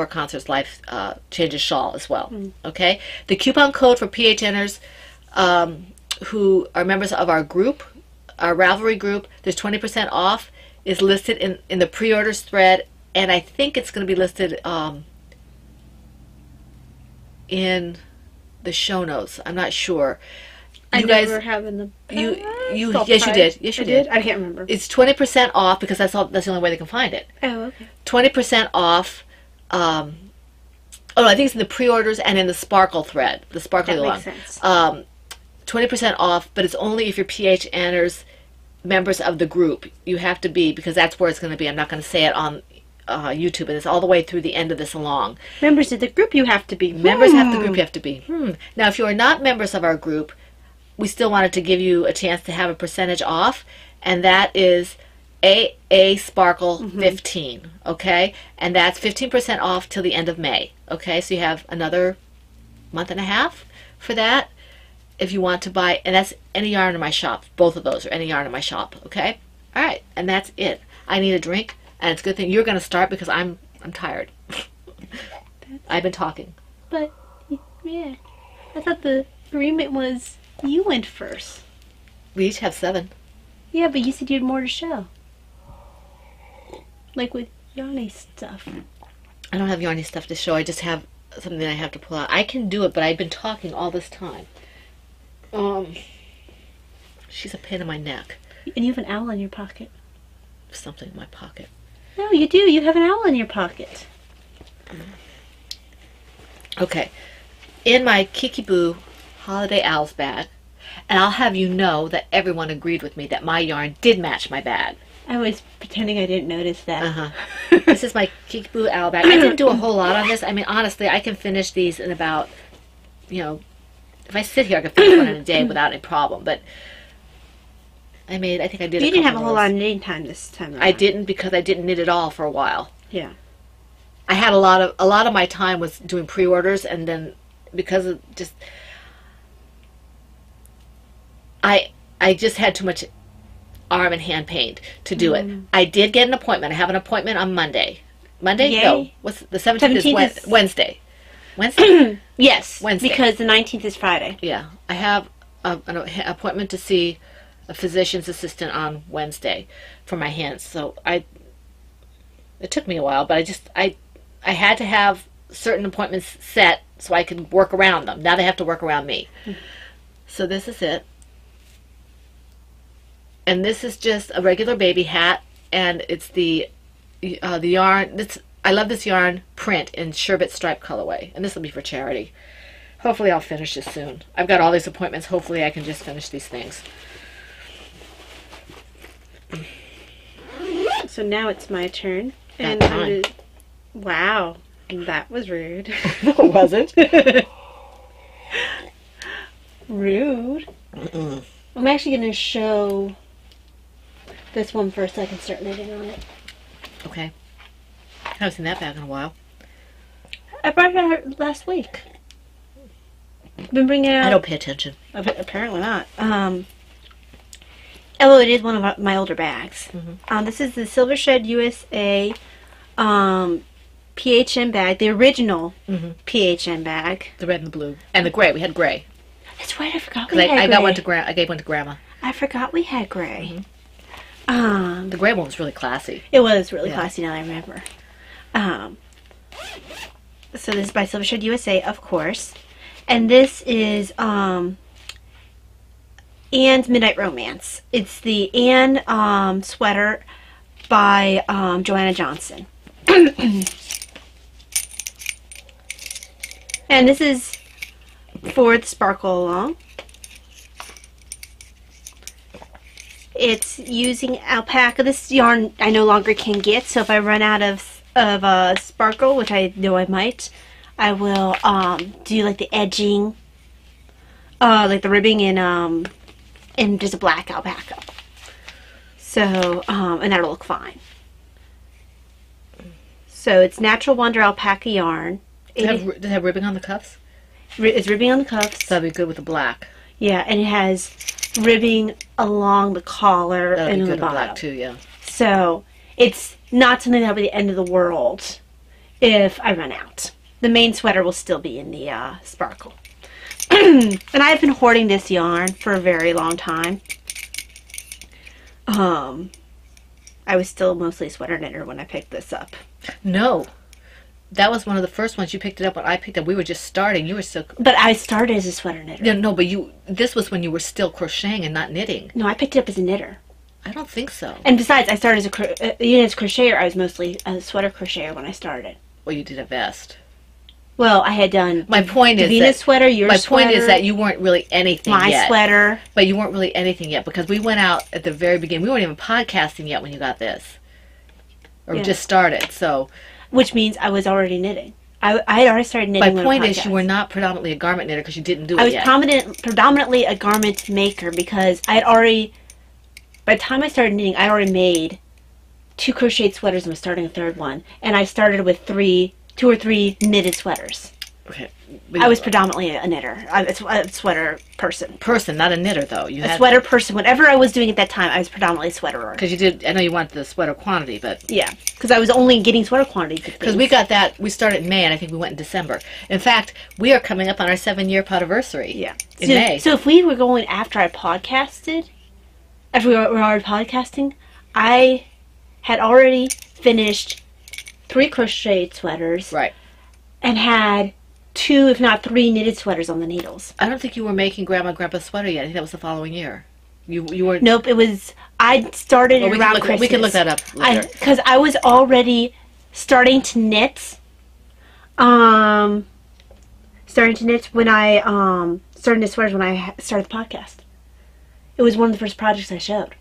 Concert's Life Changes Shawl as well. Okay? The coupon code for PHNers who are members of our group, our Ravelry group, there's 20% off, is listed in the pre-orders thread. And I think it's going to be listed in the show notes. I'm not sure. I never have in the yes, you did. Yes, you did. I can't remember. It's 20% off because that's the only way they can find it. Oh, okay. 20% off. Oh, no, I think it's in the pre-orders and in the sparkle thread. The sparkly one. That makes sense. 20% off, but it's only if you're PHNers, members of the group. You have to be, because that's where it's going to be. I'm not going to say it on YouTube, and it's all the way through the end of this along. Members of the group you have to be. Members of the group you have to be. Now, if you are not members of our group, we still wanted to give you a chance to have a percentage off, and that is AA Sparkle 15, okay? And that's 15% off till the end of May, okay? So you have another month and a half for that if you want to buy, and that's any yarn in my shop. Both of those are any yarn in my shop, okay? All right, and that's it. I need a drink. And it's a good thing you're going to start because I'm tired. I've been talking. But, yeah. I thought the agreement was you went first. We each have 7. Yeah, but you said you had more to show. Like with yarny stuff. I don't have yarny stuff to show. I just have something I have to pull out. I can do it, but I've been talking all this time. She's a pain in my neck. And you have an owl in your pocket. Something in my pocket. No, you do. You have an owl in your pocket. Okay. In my Kiki Boo Holiday Owls bag, and I'll have you know that everyone agreed with me that my yarn did match my bag. I was pretending I didn't notice that. This is my Kiki Boo Owl bag. I didn't do a whole lot on this. I mean, honestly, I can finish these in about, if I sit here, I can finish one in a day without any problem. But I think I did. You didn't have a whole lot of knitting time this time around. I didn't, because I didn't knit at all for a while. Yeah. I had a lot of my time was doing pre-orders, and then because of just I just had too much arm and hand pain to do it. I did get an appointment. I have an appointment on Monday. Monday? Yay. No. What's the 17th? 17th is Wednesday. Wednesday? Yes. Wednesday. Because the 19th is Friday. Yeah. I have an appointment to see a physician's assistant on Wednesday for my hands. So it took me a while, but I had to have certain appointments set so I could work around them. Now they have to work around me. So this is it. And this is just a regular baby hat, and it's the yarn. I love this yarn print in sherbet stripe colorway, and this will be for charity. Hopefully I'll finish this soon. I've got all these appointments. Hopefully I can just finish these things. So now it's my turn. And mine. Wow, that was rude. No, it wasn't. Rude. I'm actually going to show this one first so I can start knitting on it. Okay. I haven't seen that bag in a while. I brought it out last week. I've been bringing it out. I don't pay attention. Apparently not. Although it is one of my older bags. This is the Silver Shed USA PHN bag, the original PHN bag. The red and the blue. And the gray. We had gray. That's right, I forgot we had I gray. got one to I gave one to Grandma. I forgot we had gray. The gray one was really classy. It was really classy, now I remember. So this is by Silver Shed USA, of course. And this is Anne's Midnight Romance. It's the Anne sweater by Joanna Johnson. And this is for the sparkle along. It's using alpaca. This yarn I no longer can get, so if I run out of sparkle, which I know I might, I will do like the edging, like the ribbing in just a black alpaca. So and that'll look fine. So it's Natural Wonder alpaca yarn. Does it have ribbing on the cuffs? It's ribbing on the cuffs. So that'd be good with the black. Yeah, and it has ribbing along the collar That'd and be the good with bottom. black too, yeah. So it's not something that'll be the end of the world if I run out. The main sweater will still be in the sparkle. And I've been hoarding this yarn for a very long time. I was still mostly a sweater knitter when I picked this up. No. That was one of the first ones. You picked it up when I picked it up. We were just starting. You were still... But I started as a sweater knitter. No, but this was when you were still crocheting and not knitting. No, I picked it up as a knitter. I don't think so. And besides, I started as a crocheter. I was mostly a sweater crocheter when I started. Well, you did a vest. Well, I had done My point is Venus that, sweater, your sweater. My point is that you weren't really anything my yet. sweater. But you weren't really anything yet because we went out at the very beginning. We weren't even podcasting yet when you got this. Or Yeah. just started, so... Which means I was already knitting. I had already started knitting. My point is you were not predominantly a garment knitter because you didn't do it I was yet. predominantly a garment maker because I had already, by the time I started knitting, I already made 2 crocheted sweaters and was starting a 3rd one. And I started with 2 or 3 knitted sweaters. Okay. I was predominantly a knitter, a sweater person. Person, not a knitter though. You A sweater person. Whatever I was doing at that time, I was predominantly a sweaterer. Because you did, I know you wanted the sweater quantity, but... Yeah, because I was only getting sweater quantities. Because we got that, we started in May, and I think we went in December. In fact, we are coming up on our 7-year podiversary. Yeah. In May. So if we were going after I podcasted, after we were already podcasting, I had already finished 3 crocheted sweaters. Right. And had 2, if not 3, knitted sweaters on the needles. I don't think you were making Grandma and Grandpa's sweater yet. I think that was the following year. You were... Nope, it was... I started around Christmas. We can look that up later. Because I was already starting to knit. Starting to knit when I... started knit sweaters when I started the podcast. It was one of the first projects I showed.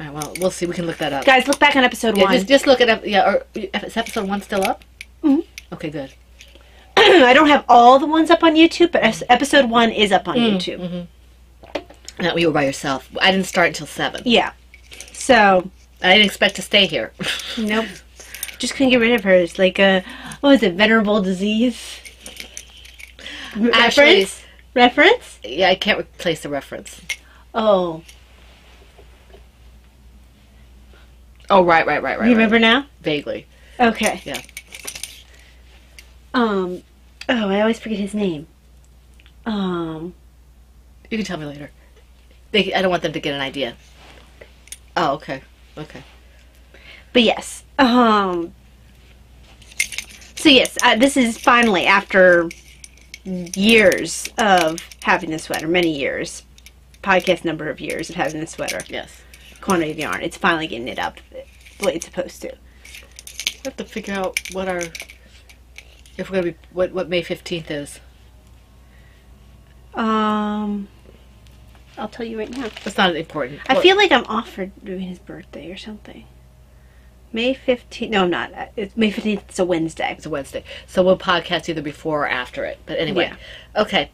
All right, well, we'll see. We can look that up. Guys, look back on episode 1. Just look it up. Yeah, or is episode 1 still up? Mm-hmm. Okay, good. I don't have all the ones up on YouTube, but episode 1 is up on YouTube. Mm-hmm. No, you were by yourself. I didn't start until 7. Yeah. So... I didn't expect to stay here. Nope. Just couldn't get rid of her. It's like a... What was it? Venerable disease? Actually, Reference? yeah, I can't replace the reference. Oh. Oh, right. You remember now? Vaguely. Okay. Yeah. Oh, I always forget his name. You can tell me later. I don't want them to get an idea. Oh, okay. Okay. But yes. So yes, this is finally after years of having this sweater, many years, podcast number of years of having this sweater. Yes. Quantity of yarn. It's finally getting it up the way it's supposed to. We have to figure out what our... If we're gonna be what May 15th is. I'll tell you right now. It's not important. I feel like I'm off for doing his birthday or something. May 15th. No, I'm not. It's May 15th. It's a Wednesday. It's a Wednesday, so we'll podcast either before or after it. But anyway, Yeah. Okay.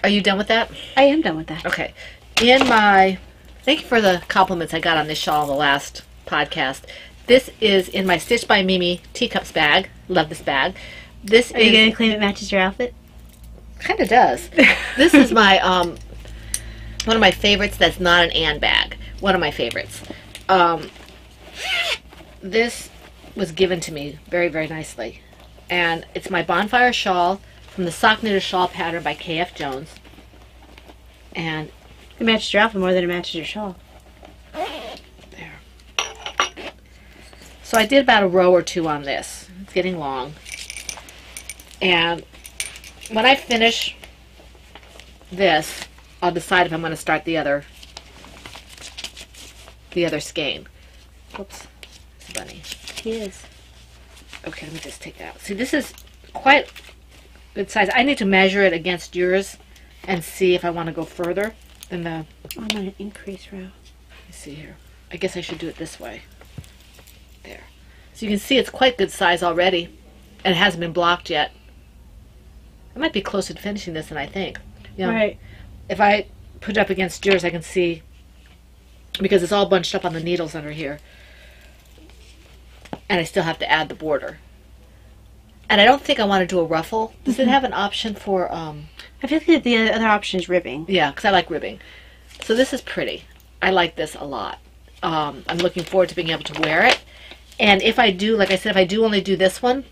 Are you done with that? I am done with that. Okay. Thank you for the compliments I got on this shawl the last podcast. This is in my Stitch by Mimi teacups bag. Love this bag. Are you going to claim it matches your outfit? Kind of does. This is my one of my favorites that's not an Ann bag. One of my favorites. This was given to me very, very nicely. And it's my bonfire shawl from the Sock Knitted Shawl pattern by K.F. Jones. And It matches your outfit more than it matches your shawl. there. So I did about a row or 2 on this. It's getting long. And when I finish this, I'll decide if I'm going to start the other skein. Whoops. Bunny. He is. Okay, let me just take that out. See, this is quite good size. I need to measure it against yours and see if I want to go further than the... I'm going to increase row. Let me see here. I guess I should do it this way. There. So you can see it's quite good size already, and it hasn't been blocked yet. I might be closer to finishing this than I think. You know, Right. if I put it up against yours, I can see, because it's all bunched up on the needles under here, and I still have to add the border. And I don't think I want to do a ruffle. Does it have an option for, I feel like the other option is ribbing. yeah, because I like ribbing. So this is pretty. I like this a lot. I'm looking forward to being able to wear it. And if I do, like I said, if I do only do this one,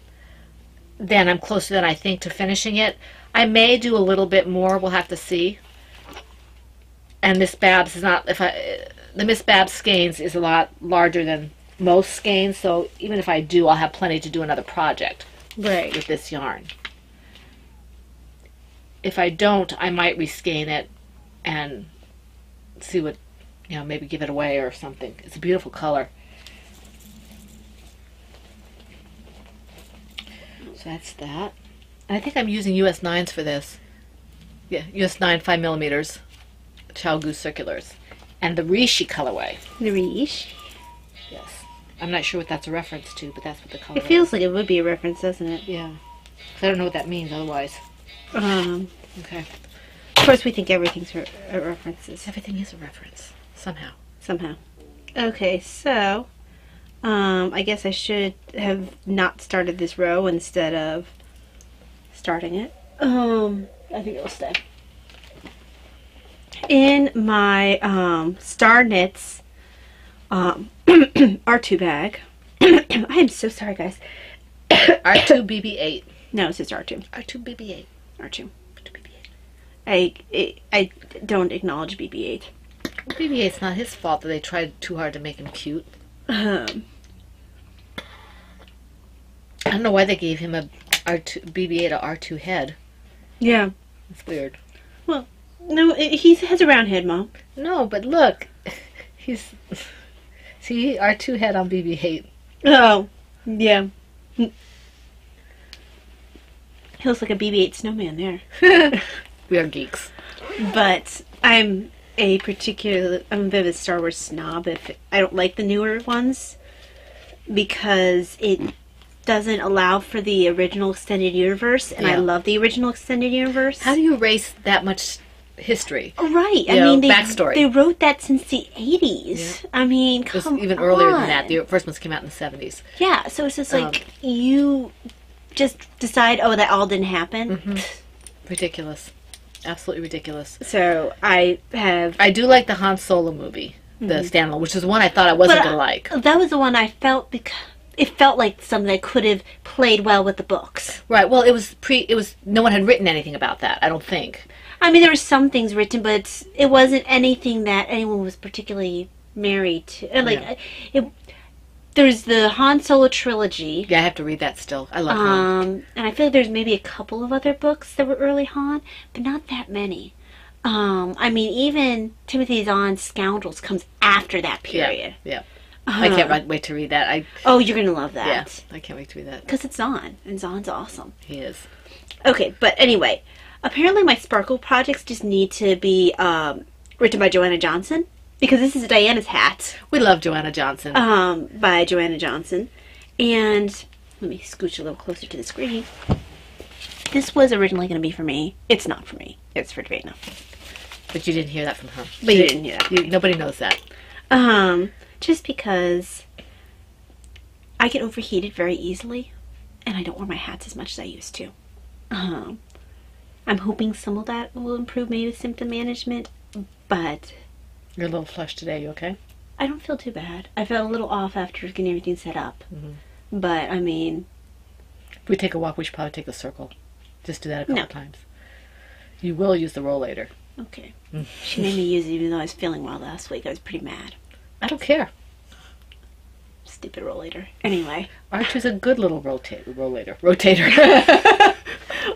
then I'm closer than I think to finishing it. I may do a little bit more. We'll have to see. And Miss Babs is not, the Miss Babs skeins is a lot larger than most skeins, so even if I do, I'll have plenty to do another project Right. with this yarn. If I don't, I might reskein it and see what, you know, maybe give it away or something. It's a beautiful color. So that's that. And I think I'm using US 9s for this. Yeah, US 9 5mm Child Goose Circulars. And the Rishi colorway. The Riche. Yes. I'm not sure what that's a reference to, but that's what the color It feels like it would be a reference, doesn't it? Yeah. 'Cause I don't know what that means otherwise. Okay. Of course, we think everything's references. Everything is a reference. Somehow. Somehow. Okay, so I guess I should have not started this row instead of starting it. I think it'll stay. In my Star Knits R2 bag. I am so sorry, guys. R2 BB8. No, it says R2. R2 BB8. R2. I don't acknowledge BB-8. BB-8's not his fault that they tried too hard to make him cute. I don't know why they gave him a BB-8 a R2 head. Yeah. It's weird. Well, no, he has a round head, Mom. No, but look, he's see R2 head on BB-8. Oh, yeah. He looks like a BB-8 snowman there. We are geeks. But I'm a bit of a Star Wars snob. If I don't like the newer ones because it doesn't allow for the original extended universe, and I love the original extended universe. How do you erase that much history? Oh, right. You know, backstory. They wrote that since the 80s. Yeah. I mean, it was come even earlier on. than that. The first ones came out in the 70s. Yeah, so it's just like you just decide, oh, that all didn't happen. Mm-hmm. Ridiculous. Absolutely ridiculous. So I do like the Han Solo movie, the standalone, which is one I thought I wasn't going to like. That was the one I felt because it felt like something that could have played well with the books. Right. Well, it was no one had written anything about that, I don't think. I mean, there were some things written, but it wasn't anything that anyone was particularly married to. Like, there's the Han Solo trilogy. Yeah, I have to read that still. I love Han. And I feel like there's maybe a couple of other books that were early Han, but not that many. I mean, even Timothy Zahn's Scoundrels comes after that period. Yeah. I can't wait to read that. Oh, you're going to love that. Yeah, I can't wait to read that. Because it's Zahn, and Zahn's awesome. He is. Okay, but anyway, apparently my Sparkle projects just need to be written by Joanna Johnson, because this is Diana's hat. We love Joanna Johnson. By Joanna Johnson. And let me scooch a little closer to the screen. This was originally going to be for me. It's not for me. It's for Dana. But you didn't hear that from her. But you didn't hear that. Nobody knows that. Just because I get overheated very easily, and I don't wear my hats as much as I used to. I'm hoping some of that will improve maybe with symptom management, but You're a little flushed today. You okay? I don't feel too bad. I felt a little off after getting everything set up. But, I mean... If we take a walk, we should probably take a circle. Just do that a couple times. You will use the rollator. Okay. She made me use it even though I was feeling well last week. I was pretty mad. I don't care. Stupid rollator. Anyway. R2's a good little rollator. Rotator.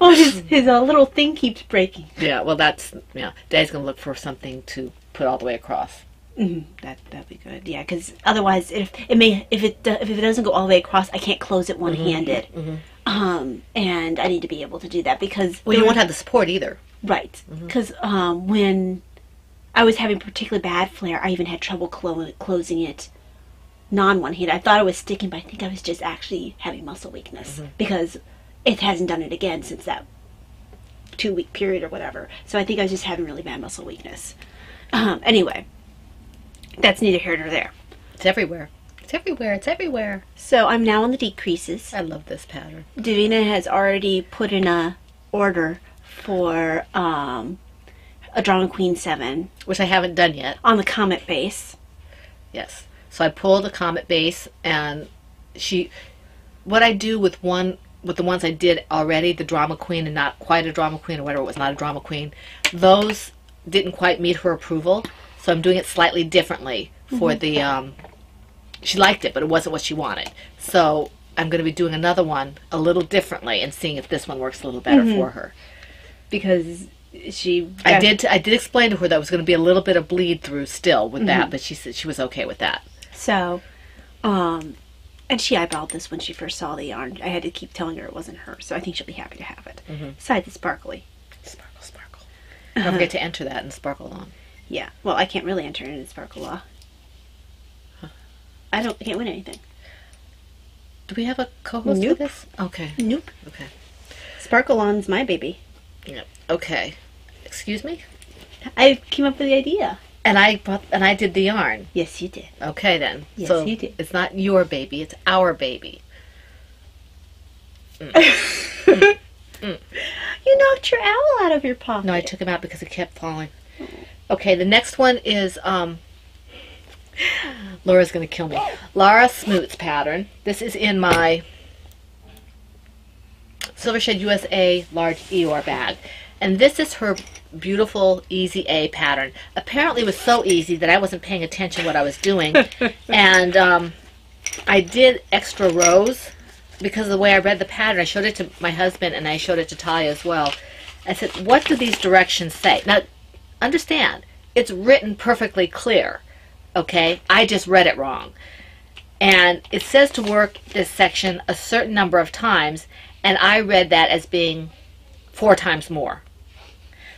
Oh, his little thing keeps breaking. Yeah, well, Dad's going to look for something to put all the way across. That'd be good. Yeah, because otherwise, if it doesn't go all the way across, I can't close it one-handed. And I need to be able to do that because... Well, you won't have the support either. Right. Because when I was having particularly bad flare, I even had trouble closing it non-one-handed. I thought I was sticking, but I think I was just actually having muscle weakness because it hasn't done it again since that 2-week period or whatever. So I think I was just having really bad muscle weakness. Anyway, that's neither here nor there. It's everywhere. It's everywhere. It's everywhere. So I'm now on the decreases. I love this pattern. Davina has already put in a order for a Drama Queen 7. Which I haven't done yet. On the Comet base. Yes. So I pulled a Comet base, and what I do with the ones I did already, the Drama Queen and not quite a Drama Queen, or whatever it was, not a Drama Queen, those didn't quite meet her approval. So I'm doing it slightly differently for the, she liked it, but it wasn't what she wanted. So I'm going to be doing another one a little differently and seeing if this one works a little better for her. Because I did explain to her that was going to be a little bit of bleed through still with that, but she said she was okay with that. So, and she eyeballed this when she first saw the yarn. I had to keep telling her it wasn't her, so I think she'll be happy to have it. Besides, it's sparkly. Sparkle, sparkle. Don't forget to enter that in Sparkle Law. Yeah. Well, I can't really enter it in Sparkle Law. I can't win anything. Do we have a co-host for this? Okay. Nope. Okay. Sparkle On's my baby. Yep. Okay. Excuse me? I came up with the idea. And I did the yarn. Yes, you did. Okay, then. Yes, so you did. It's not your baby, it's our baby. You knocked your owl out of your pocket. No, I took him out because it kept falling. Okay, the next one is, Laura's going to kill me. Laura Smoot's pattern. This is in my Silver Shed USA large Eeyore bag. And this is her beautiful Easy A pattern. Apparently it was so easy that I wasn't paying attention to what I was doing. And I did extra rows because of the way I read the pattern. I showed it to my husband and I showed it to Talia as well. I said, what do these directions say? Now, understand, it's written perfectly clear. Okay? I just read it wrong. And it says to work this section a certain number of times, and I read that as being 4 times more.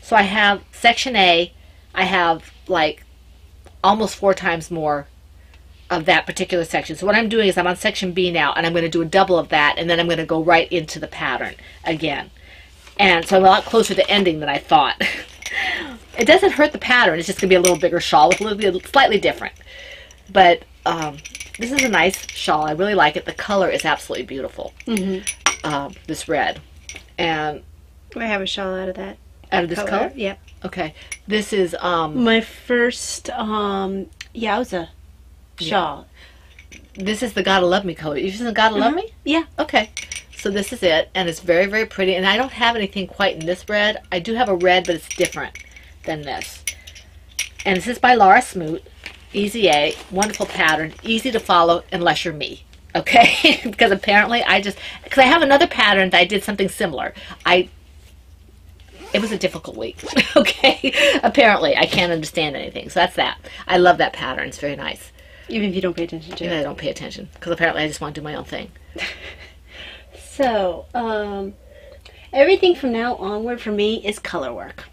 So I have section A, I have like almost 4 times more of that particular section. So what I'm doing is I'm on section B now, and I'm going to do a double of that, and then I'm going to go right into the pattern again. And so I'm a lot closer to ending than I thought. It doesn't hurt the pattern, it's just going to be a little bigger shawl with a little bit slightly different. But this is a nice shawl. I really like it. The color is absolutely beautiful. This red. And Do I have a shawl out of that? out of this color? Yep. Okay. This is My first Yowza shawl. this is the Gotta Love Me color. You seen the Gotta Love Me? Yeah. Okay. So this is it, and it's very, very pretty. And I don't have anything quite in this red. I do have a red, but it's different than this. And this is by Laura Smoot. Easy A. Wonderful pattern. Easy to follow unless you're me. Okay? Because apparently because I have another pattern that I did something similar. It was a difficult week. Okay? Apparently, I can't understand anything. So that's that. I love that pattern. It's very nice. Even if you don't pay attention to And I it. don't pay attention. Because apparently I just want to do my own thing. So, everything from now onward for me is color work.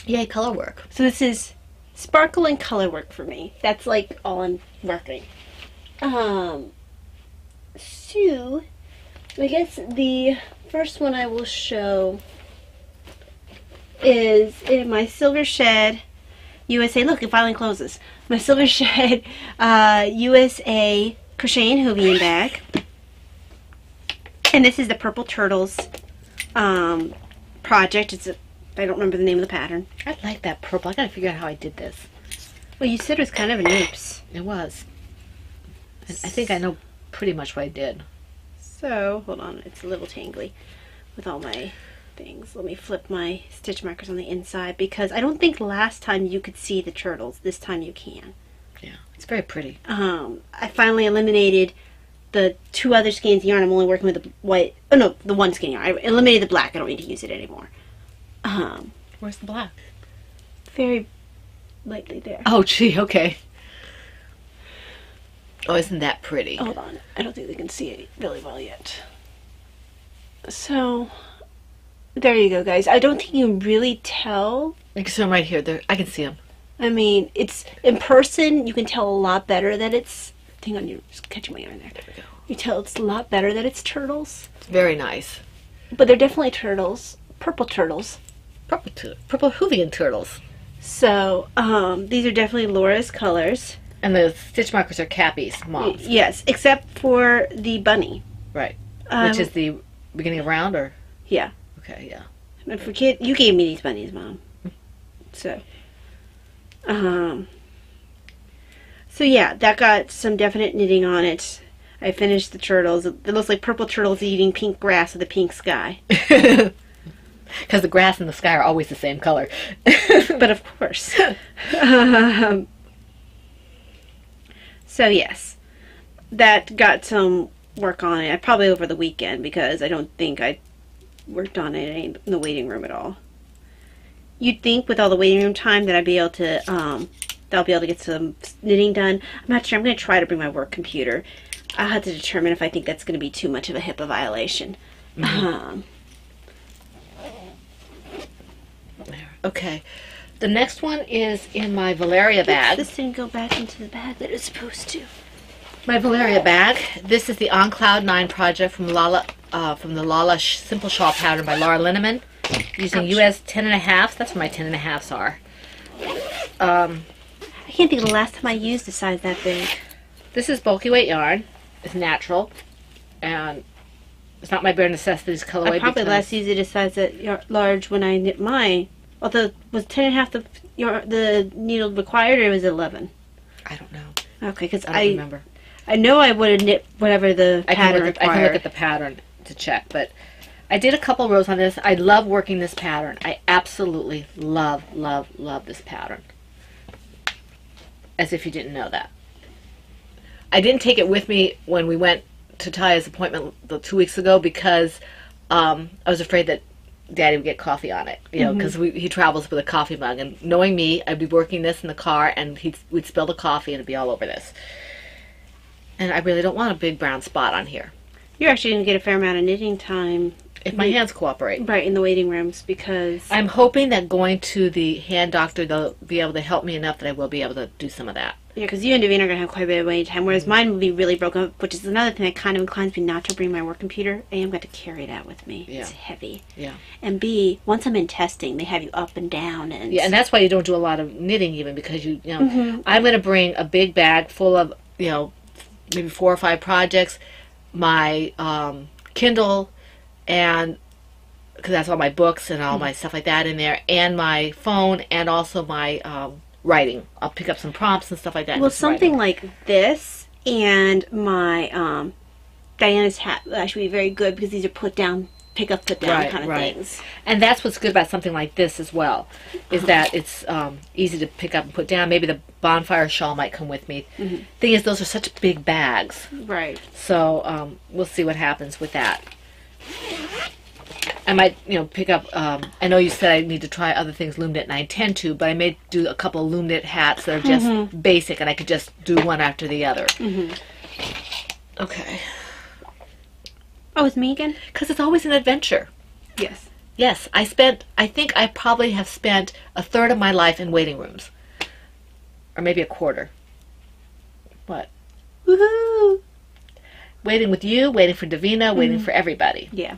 Yay, color work. So this is sparkle and color work for me. That's like all I'm working. So I guess the first one I will show is in my Silver Shed USA. Look, it finally closes. My Silver Shed USA Crochet and Hoovian bag. And this is the Purple Turtles project. I don't remember the name of the pattern. I like that purple. I gotta figure out how I did this. Well, you said it was kind of an oops. It was. I think I know pretty much what I did. So, hold on. It's a little tangly with all my things. Let me flip my stitch markers on the inside because I don't think last time you could see the turtles. This time you can. Yeah, it's very pretty. I finally eliminated the 2 other skeins of yarn. I'm only working with the white. Oh no, the 1 skein yarn. I eliminated the black. I don't need to use it anymore. Where's the black? Very lightly there. Oh, gee, okay. Oh, isn't that pretty? Hold on. I don't think they can see it really well yet. So, there you go, guys. I don't think you can really tell. You can see them right here. I can see them. I mean, it's in person. You can tell a lot better that it's. Hang on, you're just catching my yarn there. There we go. You tell it's a lot better that it's turtles. It's very nice. But they're definitely turtles. Purple turtles. Purple Hoovian turtles. So, these are definitely Laura's colors. And the stitch markers are Cappy's mom's. Yes, except for the bunny. Right. Which is the beginning of round, or? Yeah. Okay, yeah. I forget, you gave me these bunnies, Mom. So, so yeah, that got some definite knitting on it. I finished the turtles. It looks like purple turtles eating pink grass with a pink sky. Because the grass and the sky are always the same color. But of course. So yes, that got some work on it. Probably over the weekend because I don't think I worked on it in the waiting room at all. You'd think with all the waiting room time that I'd be able to, that I'll be able to get some knitting done. I'm not sure. I'm going to try to bring my work computer. I'll have to determine if I think that's going to be too much of a HIPAA violation. Okay. The next one is in my Valeria bag. This didn't go back into the bag that it's supposed to. My Valeria bag. This is the On Cloud 9 project from the Lala Simple Shawl pattern by Laura Linneman. Using US 10.5. That's what my 10.5s are. I can't think of the last time I used a size that big. This is bulky weight yarn. It's natural. And it's not my bare necessities colorway. I probably last used it a size that large when I knit mine. Although, was 10.5 the needle required, or was it 11? I don't know. Okay, because I don't remember. I know I would have knit whatever the pattern required. I can look at the pattern to check, but I did a couple rows on this. I love working this pattern. I absolutely love, love, love this pattern. As if you didn't know that. I didn't take it with me when we went to Taya's appointment 2 weeks ago because I was afraid that Daddy would get coffee on it, you know, because he travels with a coffee mug, and knowing me, I'd be working this in the car, and we'd spill the coffee, and it'd be all over this. And I really don't want a big brown spot on here. You're actually going to get a fair amount of knitting time. If my hands cooperate. Right, in the waiting rooms, because... I'm hoping that going to the hand doctor, they'll be able to help me enough that I will be able to do some of that. Yeah, because you and Davina are going to have quite a bit of waiting time, whereas mine will be really broken up, which is another thing that kind of inclines me not to bring my work computer. A, I'm going to carry that with me. Yeah. It's heavy. Yeah. And B, once I'm in testing, they have you up and down. And yeah, and that's why you don't do a lot of knitting even, because you know, I'm going to bring a big bag full of, you know, maybe 4 or 5 projects, my Kindle, and because that's all my books and all my stuff like that in there, and my phone, and also my writing. I'll pick up some prompts and stuff like that. Well, something like this and my Diana's hat will actually be very good because these are put down, pick up, put down kind of things. And that's what's good about something like this as well, is that it's easy to pick up and put down. Maybe the bonfire shawl might come with me. Thing is, those are such big bags. Right. So we'll see what happens with that. I might, you know, pick up, I know you said I need to try other things Loom Knit, and I intend to, but I may do a couple of Loom Knit hats that are just basic, and I could just do one after the other. Okay. Oh, it's me again? Because it's always an adventure. Yes. Yes, I think I probably have spent a third of my life in waiting rooms. Or maybe a quarter. What? Woohoo! Waiting with you, waiting for Davina, waiting for everybody. Yeah.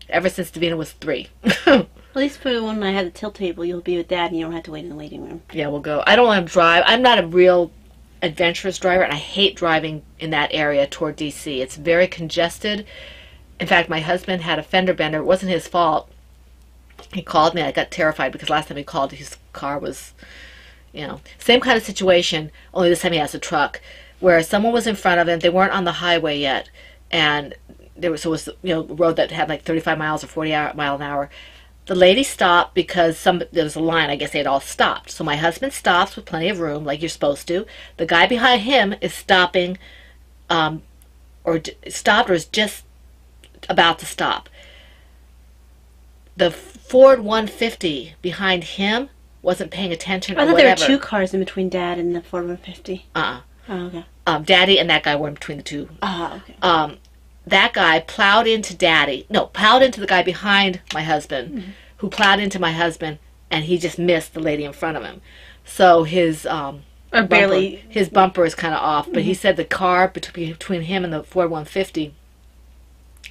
Ever since Davina was 3. At least for when I had the tilt table, you'll be with Dad and you don't have to wait in the waiting room. Yeah, we'll go. I don't want to drive. I'm not a real adventurous driver, and I hate driving in that area toward D.C. It's very congested. In fact, my husband had a fender bender. It wasn't his fault. He called me. I got terrified because last time he called, his car was, you know, same kind of situation, only this time he has a truck, where someone was in front of him. They weren't on the highway yet, and there was, you know, a road that had like 35 miles or 40 mile an hour. The lady stopped because there was a line. I guess they had all stopped. So my husband stops with plenty of room, like you're supposed to. The guy behind him is stopping, or stopped, or is just about to stop. The Ford 150 behind him wasn't paying attention. I or thought whatever. there were 2 cars in between Dad and the Ford 150. Uh-uh. Oh, okay. Daddy and that guy were in between the two. Oh, okay. that guy plowed into plowed into the guy behind my husband, who plowed into my husband, and he just missed the lady in front of him. So his his bumper is kind of off. But he said the car between him and the Ford 150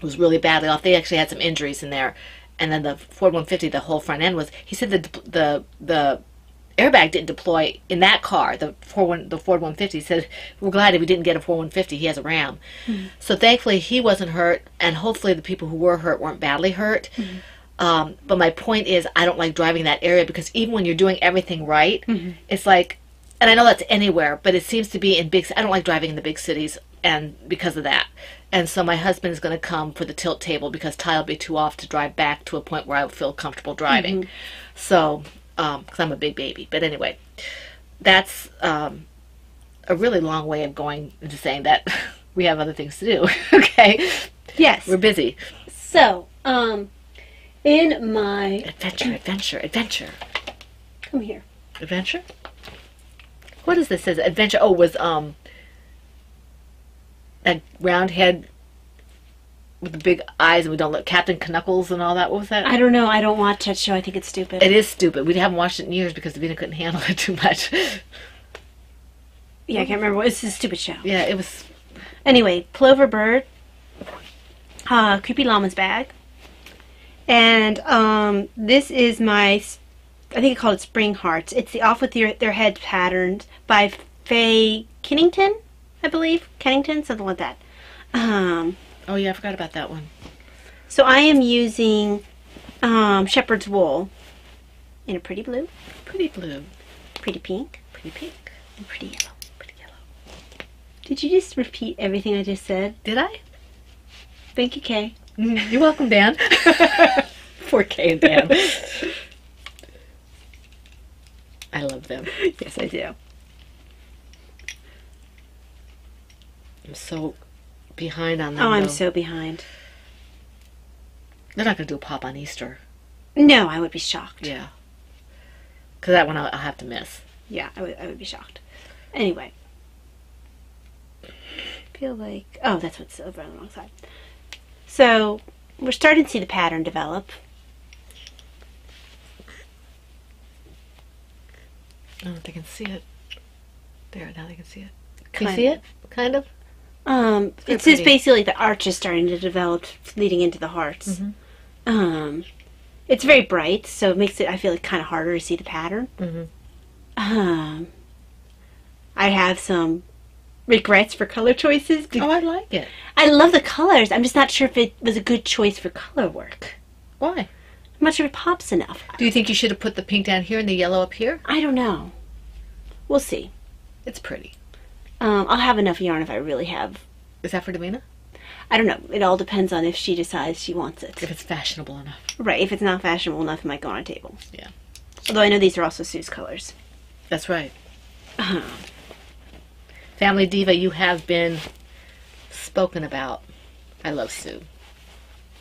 was really badly off. They actually had some injuries in there. And then the Ford 150, the whole front end was. He said the airbag didn't deploy in that car, the Ford 150. He said, we're glad if we didn't get a Ford 150. He has a Ram. So thankfully he wasn't hurt, and hopefully the people who were hurt weren't badly hurt. But my point is, I don't like driving that area, because even when you're doing everything right, it's like, and I know that's anywhere, but it seems to be in I don't like driving in the big cities, and because of that. And so my husband is going to come for the tilt table, because Ty will be too off to drive back to a point where I feel comfortable driving. So, because I'm a big baby. But anyway, that's a really long way of going into saying that we have other things to do. Okay? Yes. We're busy. So, in my... Adventure. Come here. Adventure? What is this? It says adventure. Oh, was, that round head with the big eyes, and we don't look, Captain Knuckles and all that. What was that? I don't know. I don't watch that show. I think it's stupid. It is stupid. We haven't watched it in years because Davina couldn't handle it too much. Yeah, I can't remember. It's a stupid show. Yeah, it was. Anyway, Plover Bird, Creepy Llama's bag, and this is my, I think I call it Spring Hearts. It's the Off With Their Head patterns by Faye Kennington, I believe. Kennington, something like that. Oh yeah, I forgot about that one. So I am using shepherd's wool in a pretty blue, Pretty blue. pretty pink, Pretty pink. and pretty yellow. Pretty yellow. Did you just repeat everything I just said? Did I? Thank you, Kay. You're welcome, Dan. Poor Kay and Dan. I love them. Yes, I do. I'm so behind on them. Oh, I'm though. so behind. They're not going to do a pop on Easter. No, I would be shocked. Yeah. Because that one I'll have to miss. Yeah, I would be shocked. Anyway. I feel like... Oh, that's what's over on the wrong side. So, we're starting to see the pattern develop. I don't know if they can see it. There, now they can see it. Kind Can you see of. it? Kind of? It's pretty. just basically the arch is starting to develop, leading into the hearts. It's very bright, so it makes it, I feel like, kind of harder to see the pattern. I have some regrets for color choices. Oh, I like it. I love the colors. I'm just not sure if it was a good choice for color work. Why? I'm not sure if it pops enough. Do you think you should have put the pink down here and the yellow up here? I don't know. We'll see. It's pretty. I'll have enough yarn if I really have. Is that for Davina? I don't know. It all depends on if she decides she wants it. If it's fashionable enough. Right. If it's not fashionable enough, it might go on a table. Yeah. Although I know these are also Sue's colors. That's right. Family Diva, you have been spoken about. I love Sue.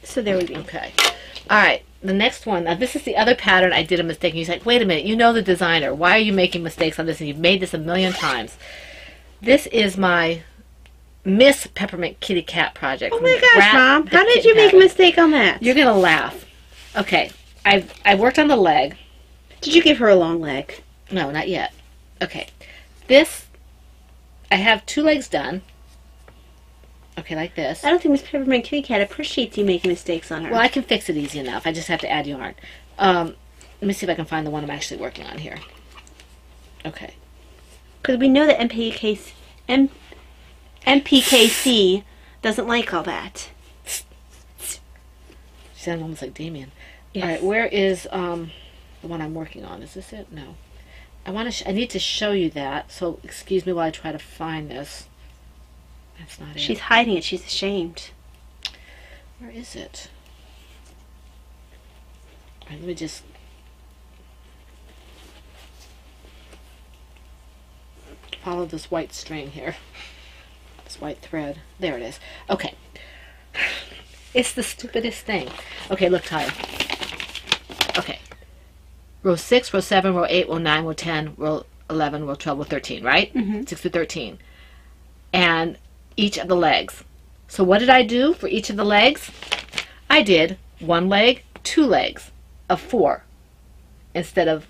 So there we go. Okay. All right. The next one. Now, this is the other pattern I did a mistake. And you're like, wait a minute. You know the designer. Why are you making mistakes on this? And you've made this a million times. This is my Miss Peppermint Kitty Cat project. Oh my gosh, Mom. How did you make a mistake on that? You're going to laugh. Okay. I worked on the leg. Did you give her a long leg? No, not yet. Okay. This, I have 2 legs done. Okay, like this. I don't think Miss Peppermint Kitty Cat appreciates you making mistakes on her. Well, I can fix it easy enough. I just have to add yarn. Let me see if I can find the one I'm actually working on here. Okay. Because we know that MPKC doesn't like all that. She sounded almost like Damien. Yes. All right, where is the one I'm working on? Is this it? No. I need to show you that. So excuse me while I try to find this. That's not it. She's hiding it. She's ashamed. Where is it? All right, let me just. Follow this white string here. This white thread. There it is. Okay. It's the stupidest thing. Okay, look, Tyler. Okay. Row 6, row 7, row 8, row 9, row 10, row 11, row 12, row 13, right? 6 to 13. And each of the legs. So what did I do for each of the legs? I did 1 leg, 2 legs of 4 instead of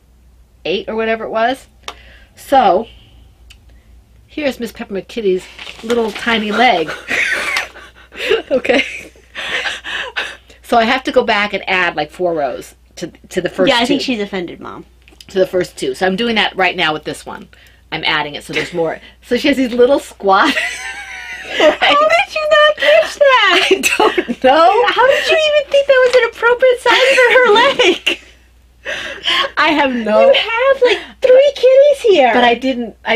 8 or whatever it was. So here's Miss Peppermint Kitty's little tiny leg. Okay. So I have to go back and add like 4 rows to the first Yeah, I two. think she's offended, Mom. To the first 2. So I'm doing that right now with this one. I'm adding it so there's more. So she has these little squat. How did you not catch that? I don't know. How did you even think that was an appropriate size for her leg? I have no. You have like 3 kitties here. But I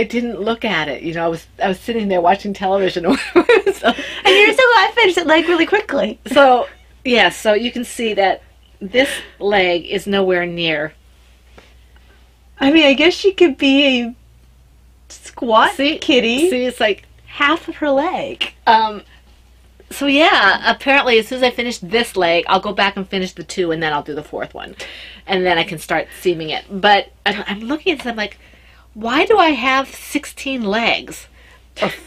didn't look at it. You know, I was sitting there watching television or whatever. And you're so glad I finished that leg really quickly. So yeah, so you can see that this leg is nowhere near. I mean, I guess she could be a squat kitty. See, it's like Half of her leg. So yeah, apparently as soon as I finish this leg, I'll go back and finish the 2, and then I'll do the 4th one, and then I can start seaming it. But I'm looking at this, I'm like, why do I have 16 legs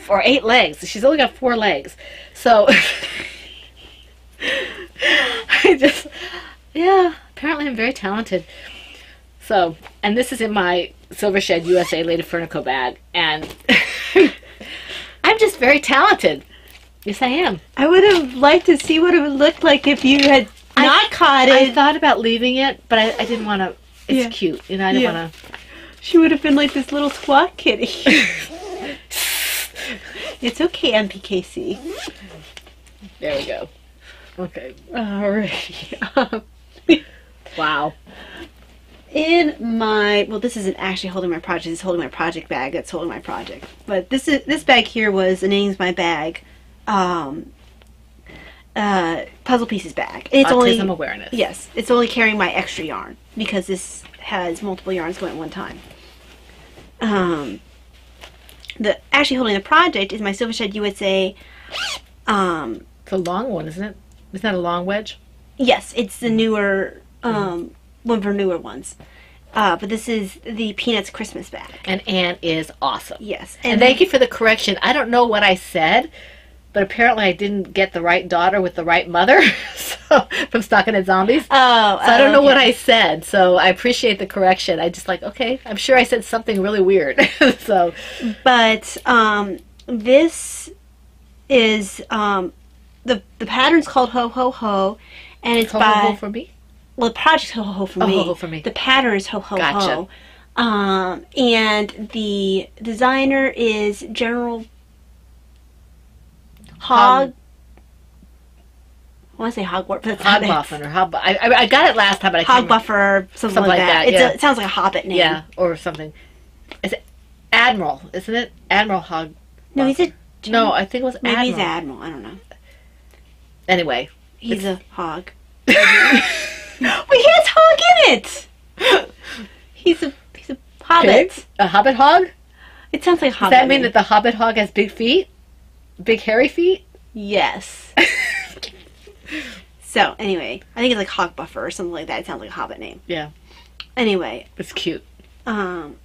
or 8 legs? She's only got 4 legs, so apparently I'm very talented. So, and this is in my Silver Shed USA Lady Furnico bag, and I'm just very talented. Yes, I am. I would have liked to see what it would look like if you had not caught it. I thought about leaving it, but I didn't want to. It's Yeah. cute, you know. I didn't want to. She would have been like this little squat kitty. It's okay, MPKC. There we go. Okay. Alright. Wow. In my, well, this isn't actually holding my project. It's holding my project bag. That's holding my project. But this bag here was a Names My Bag, puzzle pieces bag. It's Autism awareness. Yes, it's only carrying my extra yarn because this has multiple yarns going at one time. The actually holding the project is my Silver Shed USA. It's a long one, isn't it? Isn't that a long wedge? Yes, it's the newer, one of her newer ones. But this is the Peanuts Christmas bag. And Anne is awesome. Yes. And thank you for the correction. I don't know what I said, but apparently I didn't get the right daughter with the right mother so, from Stocking at Zombies. Oh, So I don't know what I said, so I appreciate the correction. I just like, okay, I'm sure I said something really weird. So, But this is the pattern's called Ho Ho Ho, and it's ho, by ho, ho for me. well, the project's Ho Ho Ho for Oh, me. Ho Ho for me. The pattern is Ho Ho Gotcha. Ho. And the designer is General Hog. I want to say Hogwarts, but that's not it. Hogbuffen or Hog. I got it last time, but I can't remember. Hogbuffer, something Something like like that. that, yeah. It sounds like a Hobbit name. Yeah, or something. Is it Admiral? Isn't it Admiral Hog? No, he's a No, I think it was maybe Admiral. he's Admiral. I don't know. Anyway, He's a hog. Wait, he has hog in it. He's a hobbit. pig? A Hobbit hog? It sounds like a Does hobbit. that mean name. that the Hobbit hog has big feet? Big hairy feet? Yes. So anyway, I think it's like hog buffer or something like that. It sounds like a hobbit name. Yeah, Anyway, it's cute. um,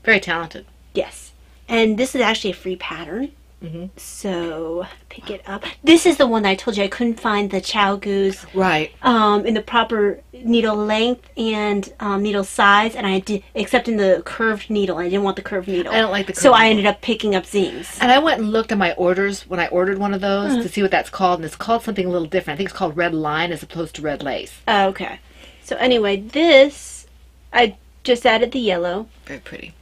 Very talented. yes, and this is actually a free pattern. Mhm. So pick it up. This is the one that I told you I couldn't find the Chow Goose Right. in the proper needle length and needle size, and I did except in the curved needle. I didn't want the curved needle. I don't like the So curved I needle. ended up picking up zings. And I went and looked at my orders when I ordered one of those to see what that's called, and it's called something a little different. I think it's called red line as opposed to red lace. Okay. So anyway, this I just added the yellow. Very pretty.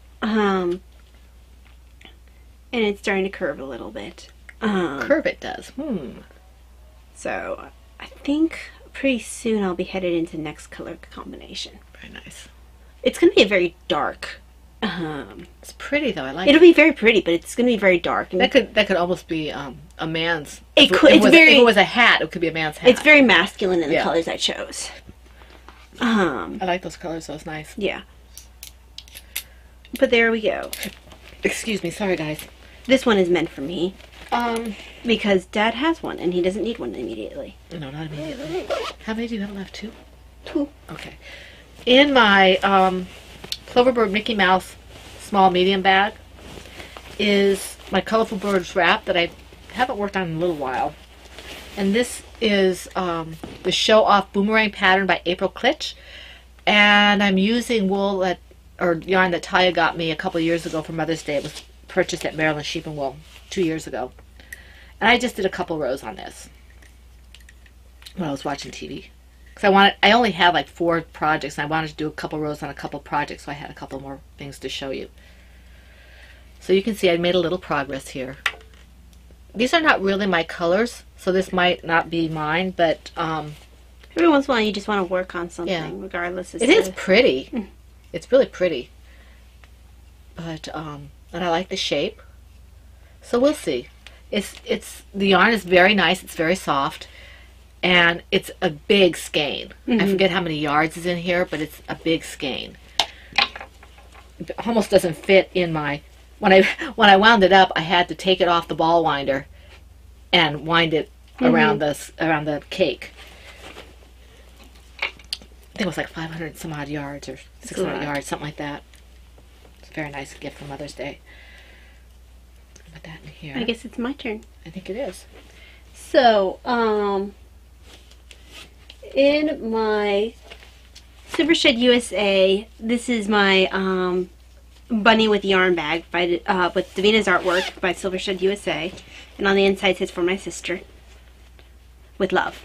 And it's starting to curve a little bit. Curve it does. So I think pretty soon I'll be headed into next color combination. Very nice. It's going to be a very dark. It's pretty though. I like It'll it. be very pretty, but it's going to be very dark. And That could almost be a man's. It if could- If it's was, very- if it was a hat, it could be a man's hat. it's very masculine in the Yeah. colors I chose. I like those colors. Those nice. Yeah. But there we go. Excuse me. Sorry, guys. This one is meant for me because Dad has one and he doesn't need one immediately. No, not immediately. How many do you have left? 2? 2. Okay. In my Cloverbird Mickey Mouse small medium bag is my Colorful Birds wrap that I haven't worked on in a little while. And this is the Show Off Boomerang pattern by April Klitsch. And I'm using wool or yarn that Talia got me a couple years ago for Mother's Day. It was purchased at Maryland Sheep and Wool 2 years ago. And I just did a couple rows on this when I was watching TV. Because I only had like 4 projects, and I wanted to do a couple rows on a couple projects, so I had a couple more things to show you. So you can see I made a little progress here. These are not really my colors, so this might not be mine, but every once in a while you just want to work on something, regardless. It is pretty. It's really pretty. But and I like the shape. So we'll see. The yarn is very nice. It's very soft. And it's a big skein. I forget how many yards is in here, but it's a big skein. It almost doesn't fit in my... When I wound it up, I had to take it off the ball winder and wind it around the cake. I think it was like 500 some odd yards or 600 yards, something like that. It's a very nice gift for Mother's Day. Put that in here. I guess it's my turn. I think it is. So, in my Silver Shed USA, this is my Bunny with Yarn bag by with Davina's artwork by Silver Shed USA, and on the inside says "For my sister, with love."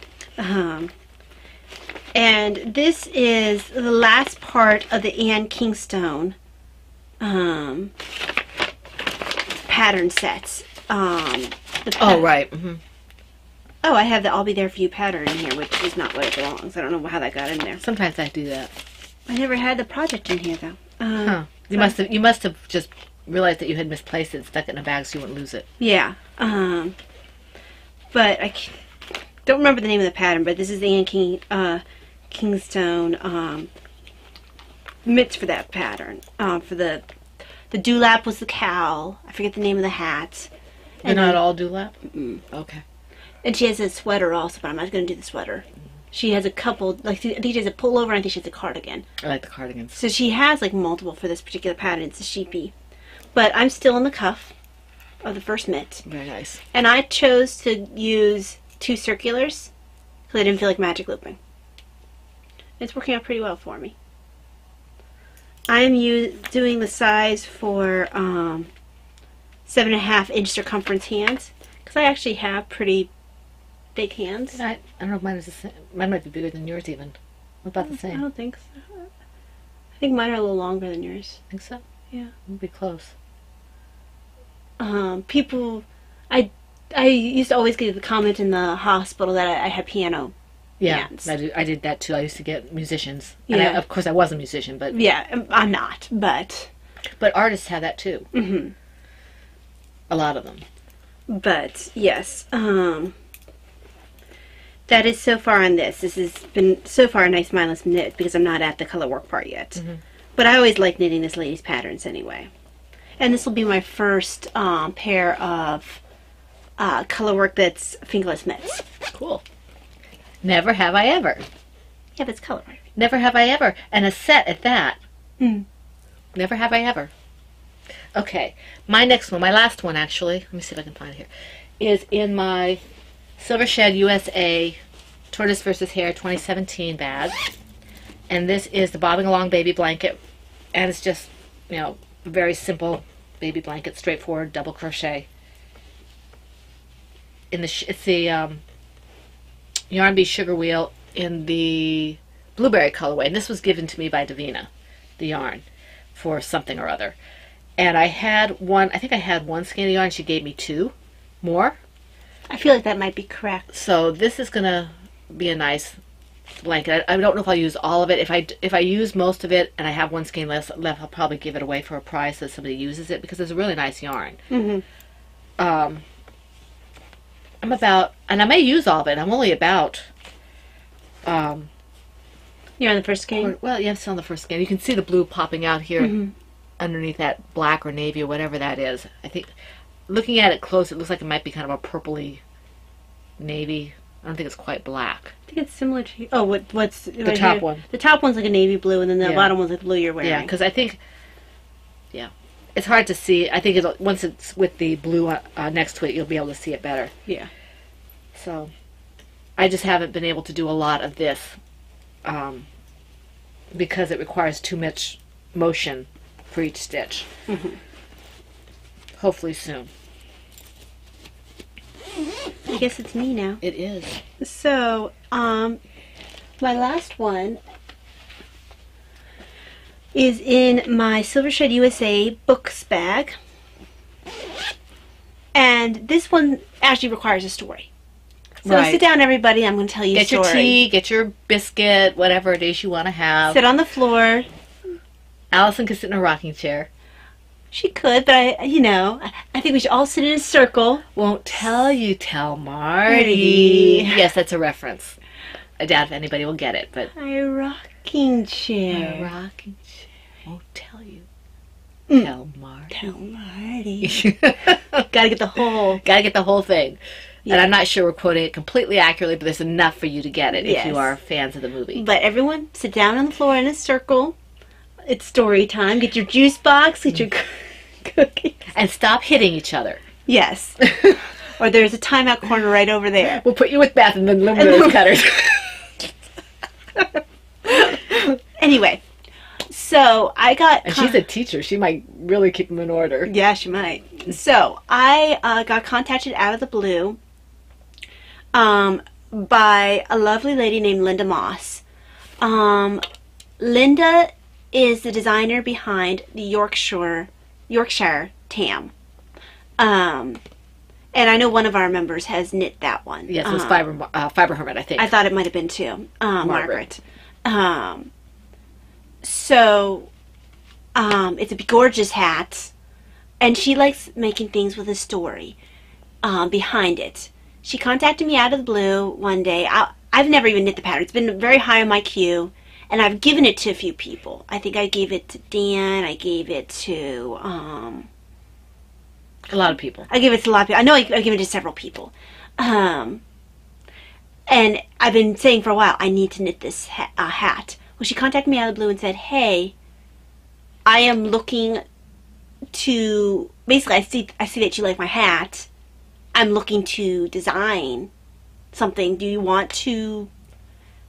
And this is the last part of the Anne Kingstone pattern sets. Oh, right. Oh, I have the "I'll Be There For You" pattern in here, which is not where it belongs. I don't know how that got in there. Sometimes I do that. I never had the project in here, though. Huh. You must have just realized that you had misplaced it and stuck it in a bag so you wouldn't lose it. Yeah. But I don't remember the name of the pattern, but this is the Anne Kingstone mitts for that pattern. For the dewlap was the cowl. I forget the name of the hat. They're not all dewlap? Okay. And she has a sweater also, but I'm not going to do the sweater. She has a couple, like, I think she has a pullover, and I think she has a cardigan. I like the cardigans. So she has, like, multiple for this particular pattern. It's a sheepy. But I'm still in the cuff of the first mitt. Very nice. And I chose to use 2 circulars because I didn't feel like magic looping. It's working out pretty well for me. I am doing the size for 7.5-inch circumference hands because I actually have pretty big hands. I don't know if mine is the same. Mine might be bigger than yours even. What about the same? I don't think so. I think mine are a little longer than yours. Think so? Yeah. We'll be close. People, I used to always get the comment in the hospital that I had piano hands. I did that too. I used to get musicians. Yeah. And of course I was a musician, but... Yeah, I'm not, but... But artists have that too. A lot of them. But, yes, that is so far on this. This has been so far a nice mindless knit because I'm not at the color work part yet. But I always like knitting this lady's patterns anyway. And this will be my first pair of color work that's fingerless mitts. Cool. Never have I ever. Yeah, but it's color work. Never have I ever. And a set at that. Never have I ever. Okay. My next one, my last one actually, let me see if I can find it here, is in my Silver Shed USA Tortoise vs. Hare 2017 bag. And this is the Bobbing Along baby blanket. And it's just, you know, a very simple baby blanket, straightforward, double crochet. It's the Yarn Bee Sugar Wheel in the blueberry colorway. And this was given to me by Davina, the yarn, for something or other. And I had one, I think I had one skein of yarn. She gave me 2 more. I feel like that might be correct. So this is going to be a nice blanket. I don't know if I'll use all of it. If I use most of it and I have one skein left, I'll probably give it away for a price so somebody uses it because it's a really nice yarn. I'm about, and I may use all of it. I'm only about. You're on the first skein? Well, yeah, I'm still on the first skein. You can see the blue popping out here underneath that black or navy or whatever that is. I think, looking at it close, it looks like it might be kind of a purpley navy. I don't think it's quite black. I think it's similar to... Oh, what's... The right top one. The top one's like a navy blue, and then the bottom one's like the blue you're wearing. Yeah, because I think... Yeah. it's hard to see. I think it'll, once it's with the blue next to it, you'll be able to see it better. Yeah. So, I just haven't been able to do a lot of this because it requires too much motion for each stitch. Mm-hmm. Hopefully soon. I guess it's me now. It is. So, my last one is in my Silver Shred USA books bag. And this one actually requires a story. So Right. sit down, everybody. I'm going to tell you a Get story. your tea, get your biscuit, whatever it is you want to have. Sit on the floor. Allison can sit in a rocking chair. She could, but I think we should all sit in a circle. Won't tell you, tell Marty. Marty. Yes, that's a reference. I doubt if anybody will get it, but A rocking a chair. rocking chair. Won't tell you, Mm. tell Marty. Tell Marty. Gotta get the whole. Gotta get the whole thing. Yeah. And I'm not sure we're quoting it completely accurately, but there's enough for you to get it if Yes. you are fans of the movie. But everyone, sit down on the floor in a circle. It's story time. Get your juice box. Get your cookies. And stop hitting each other. Yes. Or there's a timeout corner right over there. We'll put you with Beth and then Luminous cutters. Anyway, so I got. And she's a teacher. She might really keep them in order. Yeah, she might. So I got contacted out of the blue by a lovely lady named Linda Moss. Linda is the designer behind the Yorkshire Tam. And I know one of our members has knit that one. Yes, it was Fiber Hermit, I think. I thought it might have been too. Margaret. So, it's a gorgeous hat. And she likes making things with a story behind it. She contacted me out of the blue one day. I've never even knit the pattern. It's been very high on my queue. And I've given it to a few people. I think I gave it to Dan. I gave it to... a lot of people. I gave it to a lot of people. I know I've given it to several people. And I've been saying for a while, I need to knit this hat. Well, she contacted me out of the blue and said, hey, I am looking to... Basically, I see that you like my hat. I'm looking to design something. Do you want to...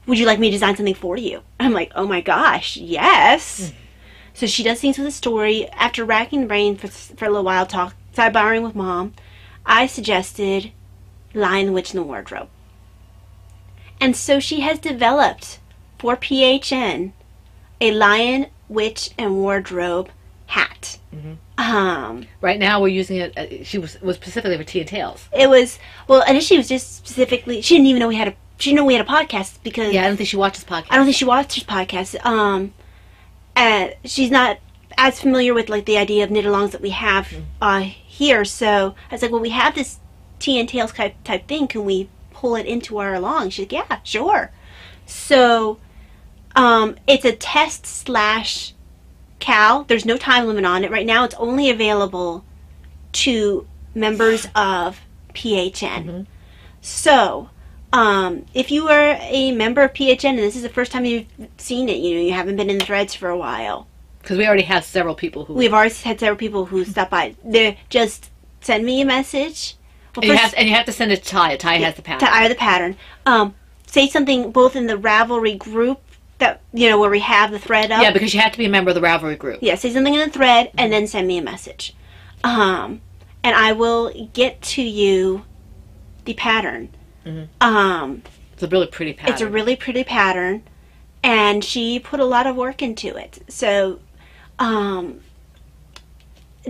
Would you like me to design something for you? I'm like, oh my gosh, yes. So she does things with a story. After racking the brain for a little while, sidebarring with Mom, I suggested Lion, the Witch, and the Wardrobe. And so she has developed for PHN a Lion, Witch, and Wardrobe hat. Mm-hmm. Right now we're using it, she was specifically for Tea and Tails. It was, well, initially it was just specifically, she didn't even know we had a podcast because... Yeah, I don't think she watches podcasts. I don't think she watches podcasts. She's not as familiar with like the idea of knit-alongs that we have here. So I was like, well, we have this Tea and Tails type thing. Can we pull it into our along? She's like, yeah, sure. So it's a test/cal. There's no time limit on it. Right now it's only available to members of PHN. Mm-hmm. So... if you are a member of PHN and this is the first time you've seen it, you haven't been in the threads for a while. Because we already have several people who... We've already had several people who stop by. Just send me a message. Well, and you have to send it to Ty. Ty has the pattern. Ty has the pattern. Say something both in the Ravelry group that, where we have the thread up. Yeah, because you have to be a member of the Ravelry group. Yeah, say something in the thread and then send me a message. And I will get to you the pattern. Mm-hmm. It's a really pretty pattern. It's a really pretty pattern, and she put a lot of work into it. So,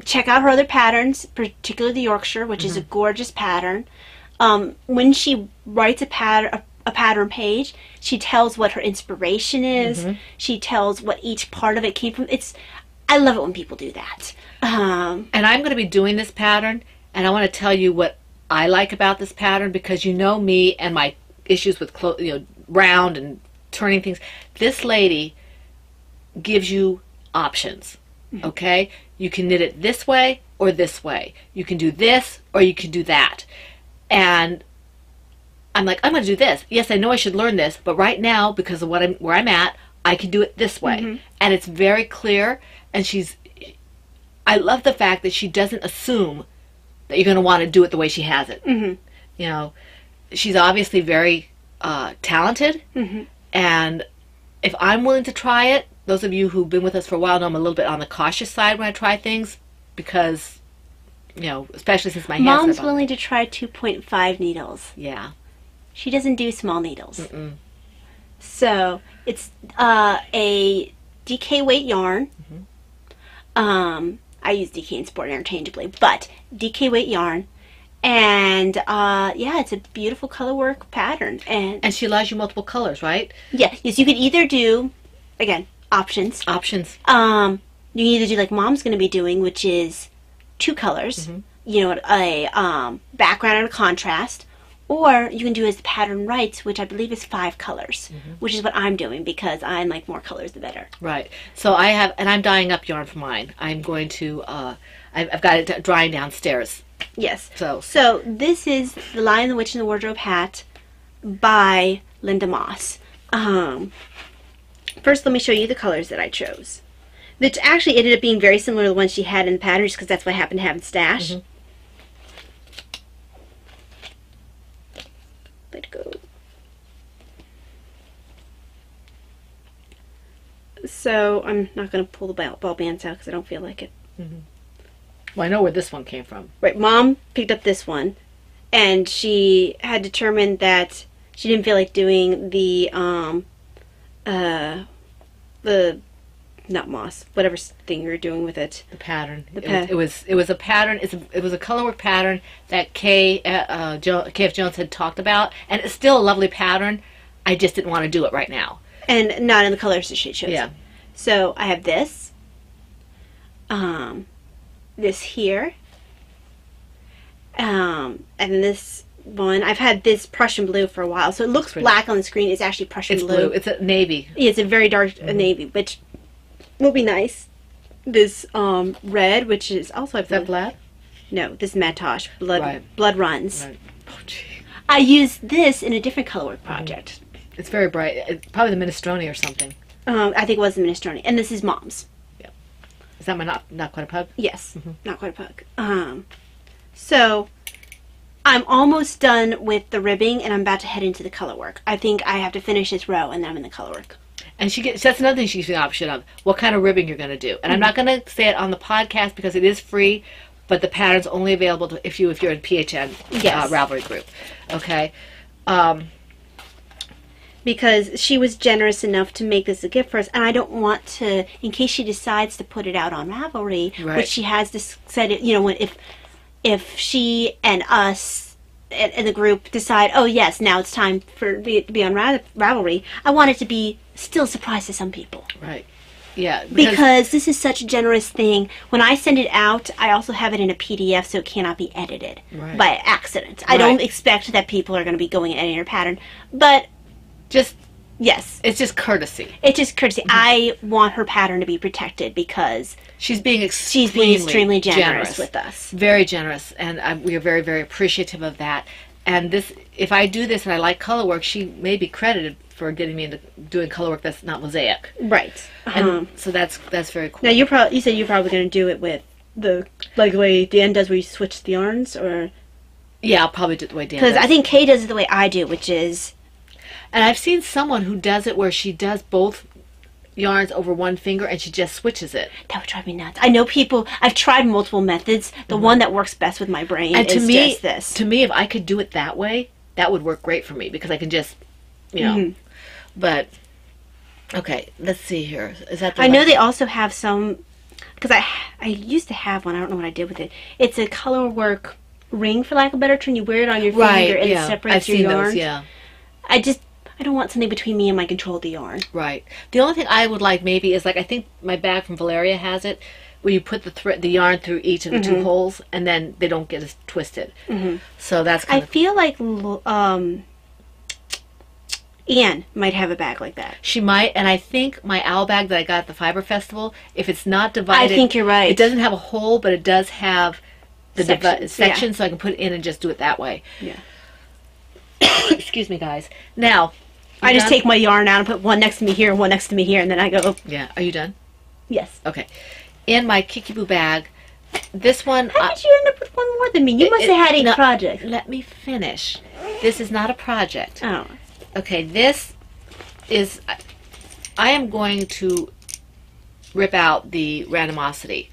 check out her other patterns, particularly the Yorkshire, which is a gorgeous pattern. When she writes a pattern page, she tells what her inspiration is. Mm-hmm. She tells what each part of it came from. I love it when people do that. And I'm going to be doing this pattern, and I want to tell you what I like about this pattern, because you know me and my issues with round and turning things. This lady gives you options. Okay, you can knit it this way or this way. You can do this or you can do that. And I'm like, I'm going to do this. Yes, I know I should learn this, but right now, because of where I'm at, I can do it this way. Mm-hmm. And it's very clear. And she's I love the fact that she doesn't assume that you're going to want to do it the way she has it. Mm-hmm. You know, she's obviously very talented, Mm-hmm. and if I'm willing to try it, those of you who've been with us for a while know I'm a little bit on the cautious side when I try things, because, you know, especially since my hands Mom's are willing to try 2.5 needles. Yeah. She doesn't do small needles. Mm-mm. So it's a DK weight yarn. Mm-hmm. I use DK and Sport interchangeably, but DK weight yarn. And yeah, it's a beautiful color work pattern. And she allows you multiple colors, right? Yeah, yes, you could either do, again, options. Options. You can either do like Mom's going to be doing, which is 2 colors, Mm-hmm. you know, a background and a contrast, or you can do as the pattern writes, which I believe is 5 colors, Mm-hmm. which is what I'm doing because I like more colors the better. Right. So I have, and I'm dyeing up yarn for mine. I'm going to, I've got it drying downstairs. Yes. So this is The Lion, the Witch, and the Wardrobe hat by Linda Moss. First, let me show you the colors that I chose, which actually ended up being very similar to the ones she had in the pattern, just because that's what I happen to have in stash. Mhm. Let go. So I'm not going to pull the ball bands out because I don't feel like it. well, I know where this one came from. Right, Mom picked up this one, and she had determined that she didn't feel like doing the not moss, whatever thing you're doing with it. The pattern. The It was a pattern. It was a colorwork pattern that K.F. Jones had talked about, and it's still a lovely pattern. I just didn't want to do it right now. And not in the colors that she chose. Yeah. So I have this, this here, and this one. I've had this Prussian blue for a while, so it looks Pretty. black on the screen. It's actually Prussian It's blue. It's a navy. Yeah, it's a very dark navy, which will be nice. This red, which is also Is that black? No, this is Matosh. Blood Right. Blood Runs. Right. Oh, gee. I used this in a different colorwork project. It's very bright. It's probably the minestrone or something. I think it was the minestrone, and this is Mom's. Is that my not quite a pug? Yes, not quite a pug. So I'm almost done with the ribbing, and I'm about to head into the colorwork. I think I have to finish this row, and then I'm in the colorwork. And that's another thing she gives me the option of what kind of ribbing you're going to do. And I'm not going to say it on the podcast because it is free, but the pattern's only available to, if you're in PHN Yes. Ravelry group. Okay. Because she was generous enough to make this a gift for us, and I don't want to, in case she decides to put it out on Ravelry, Right. which she has said, you know, if she and us and the group decide, oh yes, now it's time for it to be on Ravelry, I want it to be still a surprise to some people. Right. Yeah. Because this is such a generous thing. When I send it out, I also have it in a PDF so it cannot be edited Right. by accident. I don't expect that people are going to be going and editing her pattern, but just yes. it's just courtesy. It's just courtesy. I want her pattern to be protected because She's being extremely generous with us. Very generous, and we are very, very appreciative of that. And this, if I do this and I like color work, she may be credited for getting me into doing color work that's not mosaic. Right. And so that's very cool. Now you said you're probably going to do it with the way Dan does, where you switch the yarns, or Yeah, I'll probably do it the way Dan does. because I think Kay does it the way I do, which is And I've seen someone who does it where she does both yarns over one finger and she just switches it. that would drive me nuts. I know people. I've tried multiple methods. The one that works best with my brain And is just this. to me, if I could do it that way, that would work great for me because I can just, you know. But okay, let's see here. Is that the I know left- they also have some, because I used to have one. I don't know what I did with it. It's a color work ring, for lack of a better term. You wear it on your finger and it separates I've your seen yarn. those, yeah. I don't want something between me and my control of the yarn. Right. The only thing I would like maybe is, like, I think my bag from Valeria has it, where you put the yarn through each of the two holes, and then they don't get as twisted. So that's I kind of... feel like Anne might have a bag like that. She might, and I think my owl bag that I got at the Fiber Festival, if it's not divided... I think you're right. It doesn't have a hole, but it does have the Sections, section, so I can put it in and just do it that way. Yeah. Excuse me, guys. Now... I just done? take my yarn out and put one next to me here and one next to me here, and then I go, Yeah. Are you done? yes. Okay. in my Kikiboo bag. This one... How did you end up with one more than me? You must have had a project. Let me finish. This is not a project. Oh. Okay, this is... I am going to rip out the randomosity.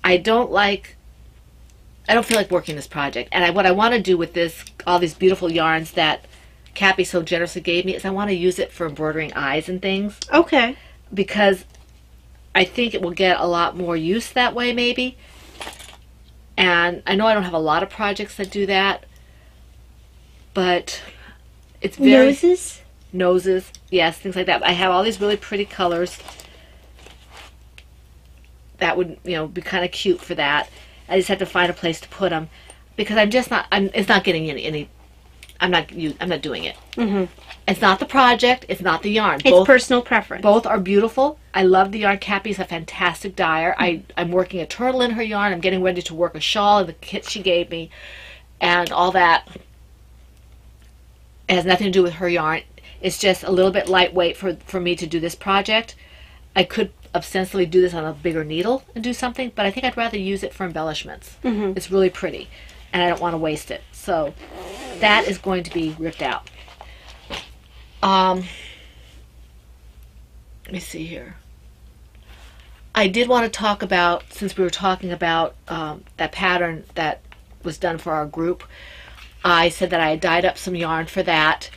I don't feel like working this project. And what I want to do with this, all these beautiful yarns that Cappy so generously gave me, is I want to use it for embroidering eyes and things. Okay. Because I think it will get a lot more use that way, maybe. And I know I don't have a lot of projects that do that, but it's very... Noses? Noses, yes, things like that. I have all these really pretty colors that would, you know, be kind of cute for that. I just have to find a place to put them because I'm just not. It's not getting any. I'm not doing it. Mm-hmm. It's not the project. It's not the yarn. It's personal preference. Both are beautiful. I love the yarn. Cappy's a fantastic dyer. I'm working a turtle in her yarn. I'm getting ready to work a shawl in the kit she gave me, and all that. It has nothing to do with her yarn. It's just a little bit lightweight for me to do this project. I could ostensibly do this on a bigger needle and do something, but I think I'd rather use it for embellishments. Mm-hmm. It's really pretty, and I don't want to waste it. So that is going to be ripped out. Let me see here. I did want to talk about, since we were talking about that pattern that was done for our group, I said that I had dyed up some yarn for that.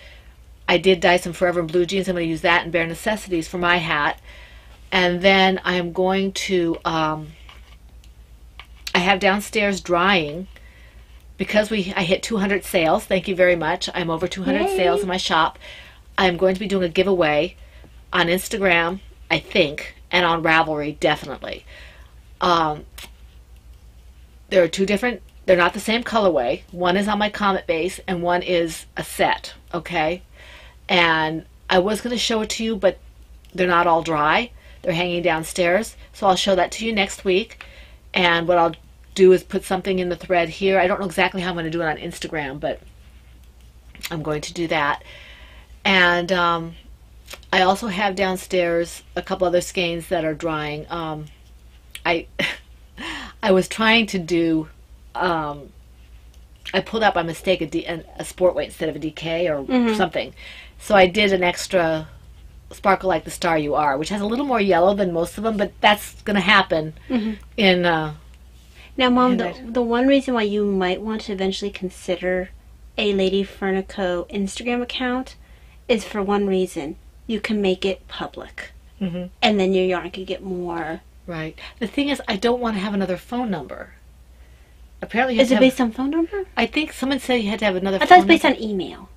I did dye some Forever in Blue Jeans. I'm going to use that in Bare Necessities for my hat. And then I am going to, I have downstairs drying, because I hit 200 sales. Thank you very much. I'm over 200 sales in my shop. I'm going to be doing a giveaway on Instagram, I think, and on Ravelry, definitely. There are two different, they're not the same colorway. One is on my Comet base, and one is a set, okay? And I was going to show it to you, but they're not all dry. They're hanging downstairs. So I'll show that to you next week. And what I'll do is put something in the thread here. I don't know exactly how I'm going to do it on Instagram, but I'm going to do that. And I also have downstairs a couple other skeins that are drying. I was trying to do... I pulled out by mistake a sport weight instead of a DK or something. So I did an extra Sparkle Like the Star You Are, which has a little more yellow than most of them, but that's going to happen in... now, Mom, the one reason why you might want to eventually consider a Lady Fernico Instagram account is for one reason. You can make it public. And then your yarn could get more... Right. The thing is, I don't want to have another phone number. Apparently, is it based on phone number? I think someone said you had to have another phone I thought it's based number. on email.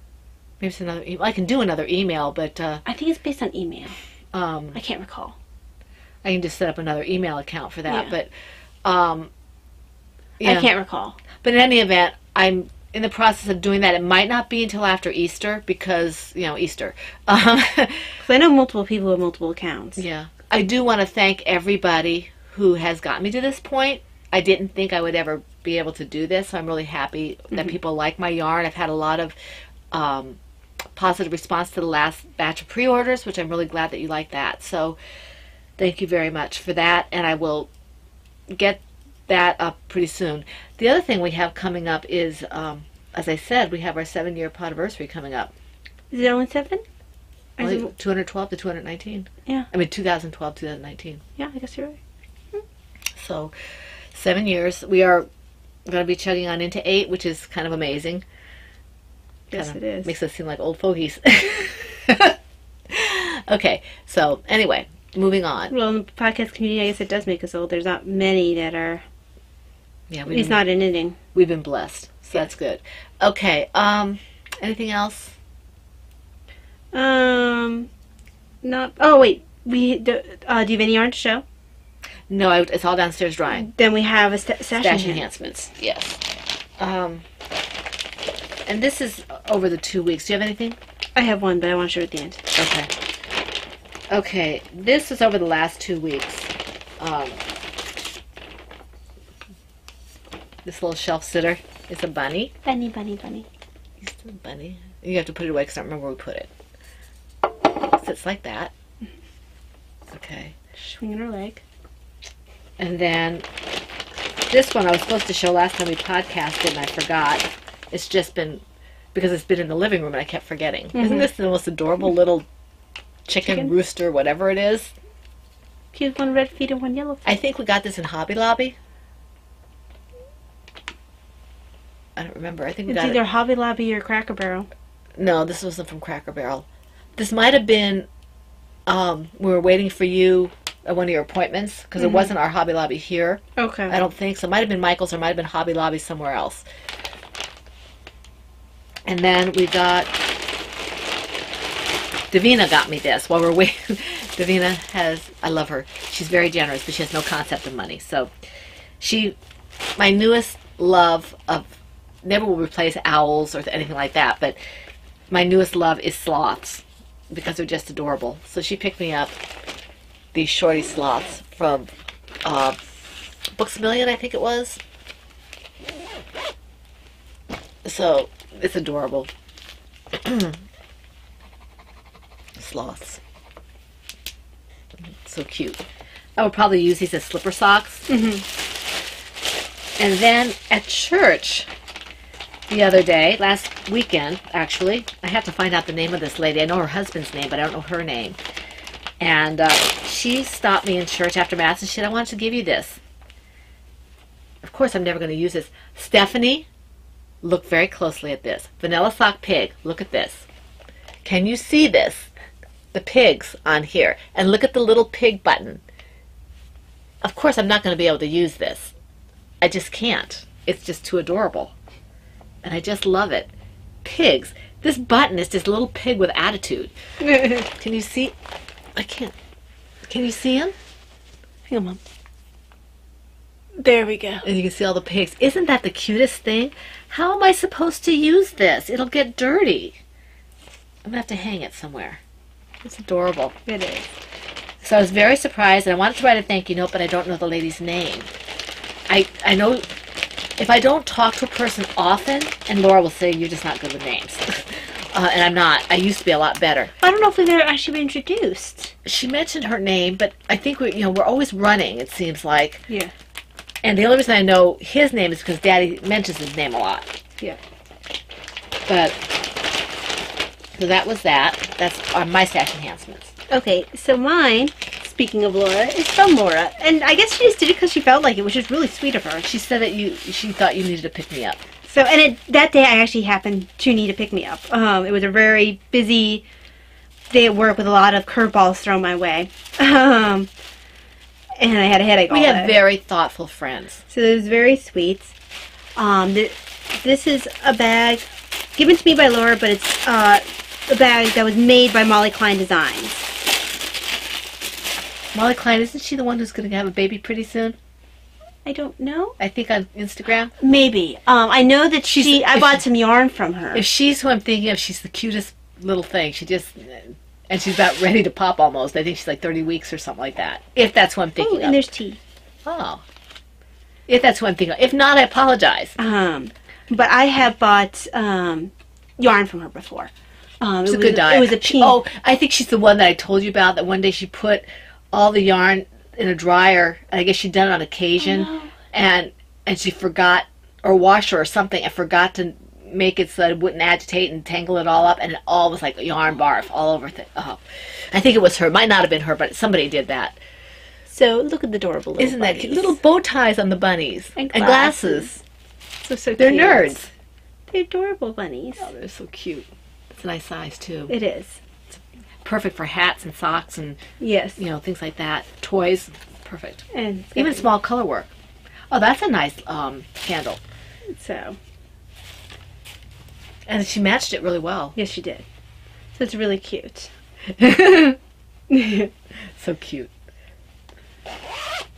Maybe it's another email. I can do another email, but... I think it's based on email. I can't recall. I can just set up another email account for that, but... I can't recall. But in any event, I'm in the process of doing that. It might not be until after Easter, because, you know, Easter. Because I know multiple people with multiple accounts. Yeah. I do want to thank everybody who has gotten me to this point. I didn't think I would ever be able to do this, so I'm really happy that people like my yarn. I've had a lot of positive response to the last batch of pre-orders, which I'm really glad that you like that. So thank you very much for that, and I will get that up pretty soon. The other thing we have coming up is, as I said, we have our 7-year anniversary coming up. Is it only 7? Well, 212 to 219. Yeah. I mean, 2012, 2019. Yeah, I guess you're right. So, 7 years. We are going to be chugging on into 8, which is kind of amazing. Yes, it is. Makes us seem like old fogies. Okay, so anyway, moving on. Well, in the podcast community, I guess it does make us old. There's not many that are... Yeah, at least not in knitting. We've been blessed, so that's good. Okay, anything else? Not... Oh, wait. Do you have any yarn to show? No, it's all downstairs drying. Then we have a stash enhancements. Yes. And this is over the 2 weeks. Do you have anything? I have one, but I want to show it at the end. Okay. Okay, this is over the last 2 weeks. This little shelf sitter is a bunny. Bunny. It's a bunny. You have to put it away because I don't remember where we put it. It sits like that. Okay. Swinging her leg. And then this one I was supposed to show last time we podcasted and I forgot. It's just been, because it's been in the living room and I kept forgetting. Isn't this the most adorable little chicken rooster, whatever it is? Cute, one red feet and one yellow feet. I think we got this in Hobby Lobby. I don't remember. I think we It's got either it. Hobby Lobby or Cracker Barrel. No, this wasn't from Cracker Barrel. This might have been, we were waiting for you at one of your appointments, because it wasn't our Hobby Lobby here. Okay. I don't think so. It might have been Michael's or it might have been Hobby Lobby somewhere else. And then we got, Davina got me this while we're waiting. Davina has, I love her. She's very generous, but she has no concept of money. So my newest love of, never will replace owls or anything like that, but my newest love is sloths because they're just adorable. So she picked me up these shorty sloths from Books A Million, I think it was. So it's adorable. Sloths. So cute. I would probably use these as slipper socks. And then at church the other day, last weekend, actually, I have to find out the name of this lady. I know her husband's name, but I don't know her name. And she stopped me in church after Mass and she said, I wanted to give you this. Of course, I'm never going to use this. Stephanie, look very closely at this. Vanilla Sock Pig, look at this. Can you see this? The pigs on here. And look at the little pig button. Of course, I'm not going to be able to use this. I just can't. It's just too adorable. And I just love it. Pigs. This button is just a little pig with attitude. Can you see? I can't. Can you see him? Hang on, Mom. There we go. And you can see all the pigs. Isn't that the cutest thing? How am I supposed to use this? It'll get dirty. I'm going to have to hang it somewhere. It's adorable. It is. So I was very surprised, and I wanted to write a thank you note, but I don't know the lady's name. I know if I don't talk to a person often, and Laura will say, you're just not good with names. And I'm not. I used to be a lot better. I don't know if we've ever actually been introduced. She mentioned her name, but I think we're always running, it seems like. Yeah. And the only reason I know his name is because Daddy mentions his name a lot. Yeah. But, so that was that. That's on my stash enhancements. Okay, so mine, speaking of Laura, is from Laura. And I guess she just did it because she felt like it, which is really sweet of her. She said that she thought you needed to pick me up. So, and that day I actually happened to need to pick me up. It was a very busy day at work with a lot of curveballs thrown my way. And I had a headache all We day. have very thoughtful friends. So it was very sweet. This is a bag given to me by Laura, but it's a bag that was made by Molly Klein Designs. Molly Klein, isn't she the one who's going to have a baby pretty soon? I don't know. I think on Instagram. Maybe. I know that I bought some yarn from her. If she's who I'm thinking of, she's the cutest little thing. And she's about ready to pop almost. I think she's like 30 weeks or something like that. If that's who I'm thinking of. And there's tea. Oh. If that's who I'm thinking of. If not, I apologize. But I have bought yarn from her before. It's a good dye. It was a pink. Oh, I think she's the one that I told you about, that one day she put all the yarn in a dryer, and I guess she'd done it on occasion, and she forgot, or washer or something, and forgot to make it so that it wouldn't agitate and tangle it all up, and it all was like yarn barf all over. I think it was her. It might not have been her, but somebody did that. So look at the adorable little Isn't that bunnies. cute? Little bow ties on the bunnies. And glasses. So They're cute. nerds. They're adorable bunnies. Oh, they're so cute. It's a nice size, too. It is. Perfect for hats and socks and, Yes. things like that. Toys. Perfect. And Even small color work. Oh, that's a nice candle. so, And she matched it really well. yes, she did. So it's really cute. So cute.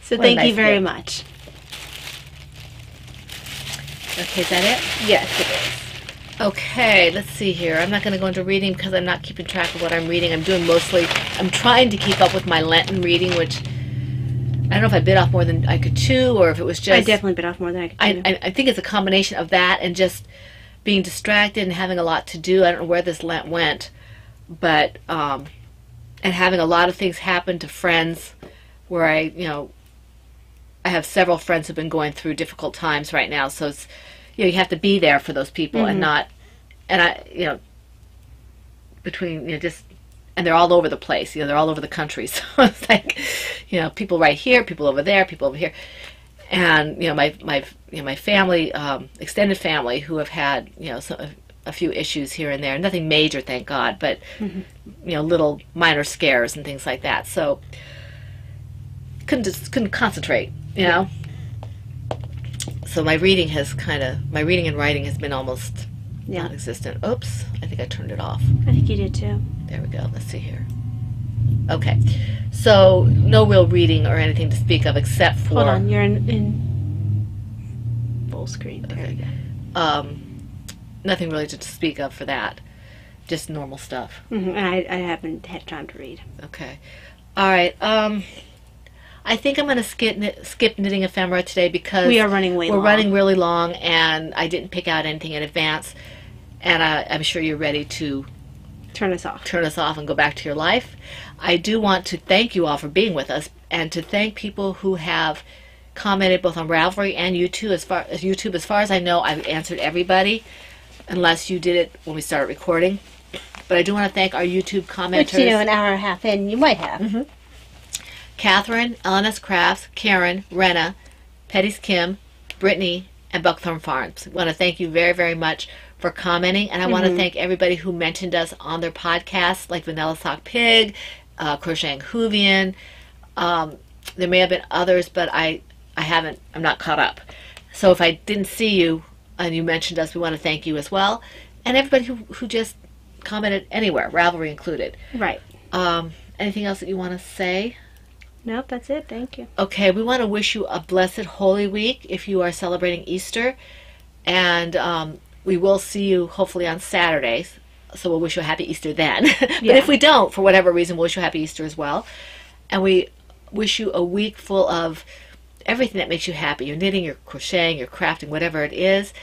So What a thank nice you very gift. much. Okay, is that it? Yes, it is. Okay, let's see here. I'm not going to go into reading because I'm not keeping track of what I'm reading. I'm trying to keep up with my Lenten reading, which I don't know if I bit off more than I could chew, or if it was just... I definitely bit off more than I could chew. I think it's a combination of that and just being distracted and having a lot to do. I don't know where this Lent went, but and having a lot of things happen to friends where I I have several friends who've been going through difficult times right now, so it's, you have to be there for those people and not, and I, between, just, and they're all over the place, they're all over the country, so it's like, people right here, people over there, people over here, and, my family, extended family who have had, a few issues here and there, nothing major, thank God, but, little minor scares and things like that, so couldn't concentrate, So my reading and writing has been almost non-existent. Oops, I think I turned it off. I think you did too. There we go. Let's see here. Okay, so no real reading or anything to speak of except for... Hold on, you're in full screen. There you go. Nothing really to speak of for that. Just normal stuff. And I haven't had time to read. Okay. All right. I think I'm going to skip Knitting Ephemera today because we are running way long. We're running really long, and I didn't pick out anything in advance. And I'm sure you're ready to turn us off and go back to your life. I do want to thank you all for being with us, and to thank people who have commented both on Ravelry and YouTube. As far as I know, I've answered everybody, unless you did it when we started recording. But I do want to thank our YouTube commenters. Which, an hour and a half in, you might have. Catherine, LNS Crafts, Karen, Renna, Petty's Kim, Brittany, and Buckthorn Farms. I want to thank you very, very much for commenting, and I want to thank everybody who mentioned us on their podcasts, like Vanilla Sock Pig, Crocheting Hoovian. There may have been others, but I'm not caught up. So if I didn't see you and you mentioned us, we want to thank you as well. And everybody who just commented anywhere, Ravelry included. Right. Anything else that you want to say? Nope, that's it. Thank you. Okay, we want to wish you a blessed Holy Week if you are celebrating Easter. And we will see you hopefully on Saturdays. So we'll wish you a happy Easter then. But if we don't, for whatever reason, we'll wish you a happy Easter as well. And we wish you a week full of everything that makes you happy. Your knitting, your crocheting, your crafting, whatever it is.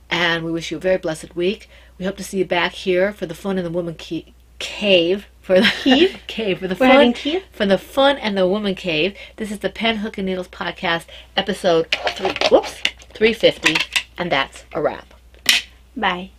And we wish you a very blessed week. We hope to see you back here for the Fun in the Woman Cave. For the fun and the woman cave. This is the Pen, Hook, and Needles podcast, episode 350, and that's a wrap. Bye.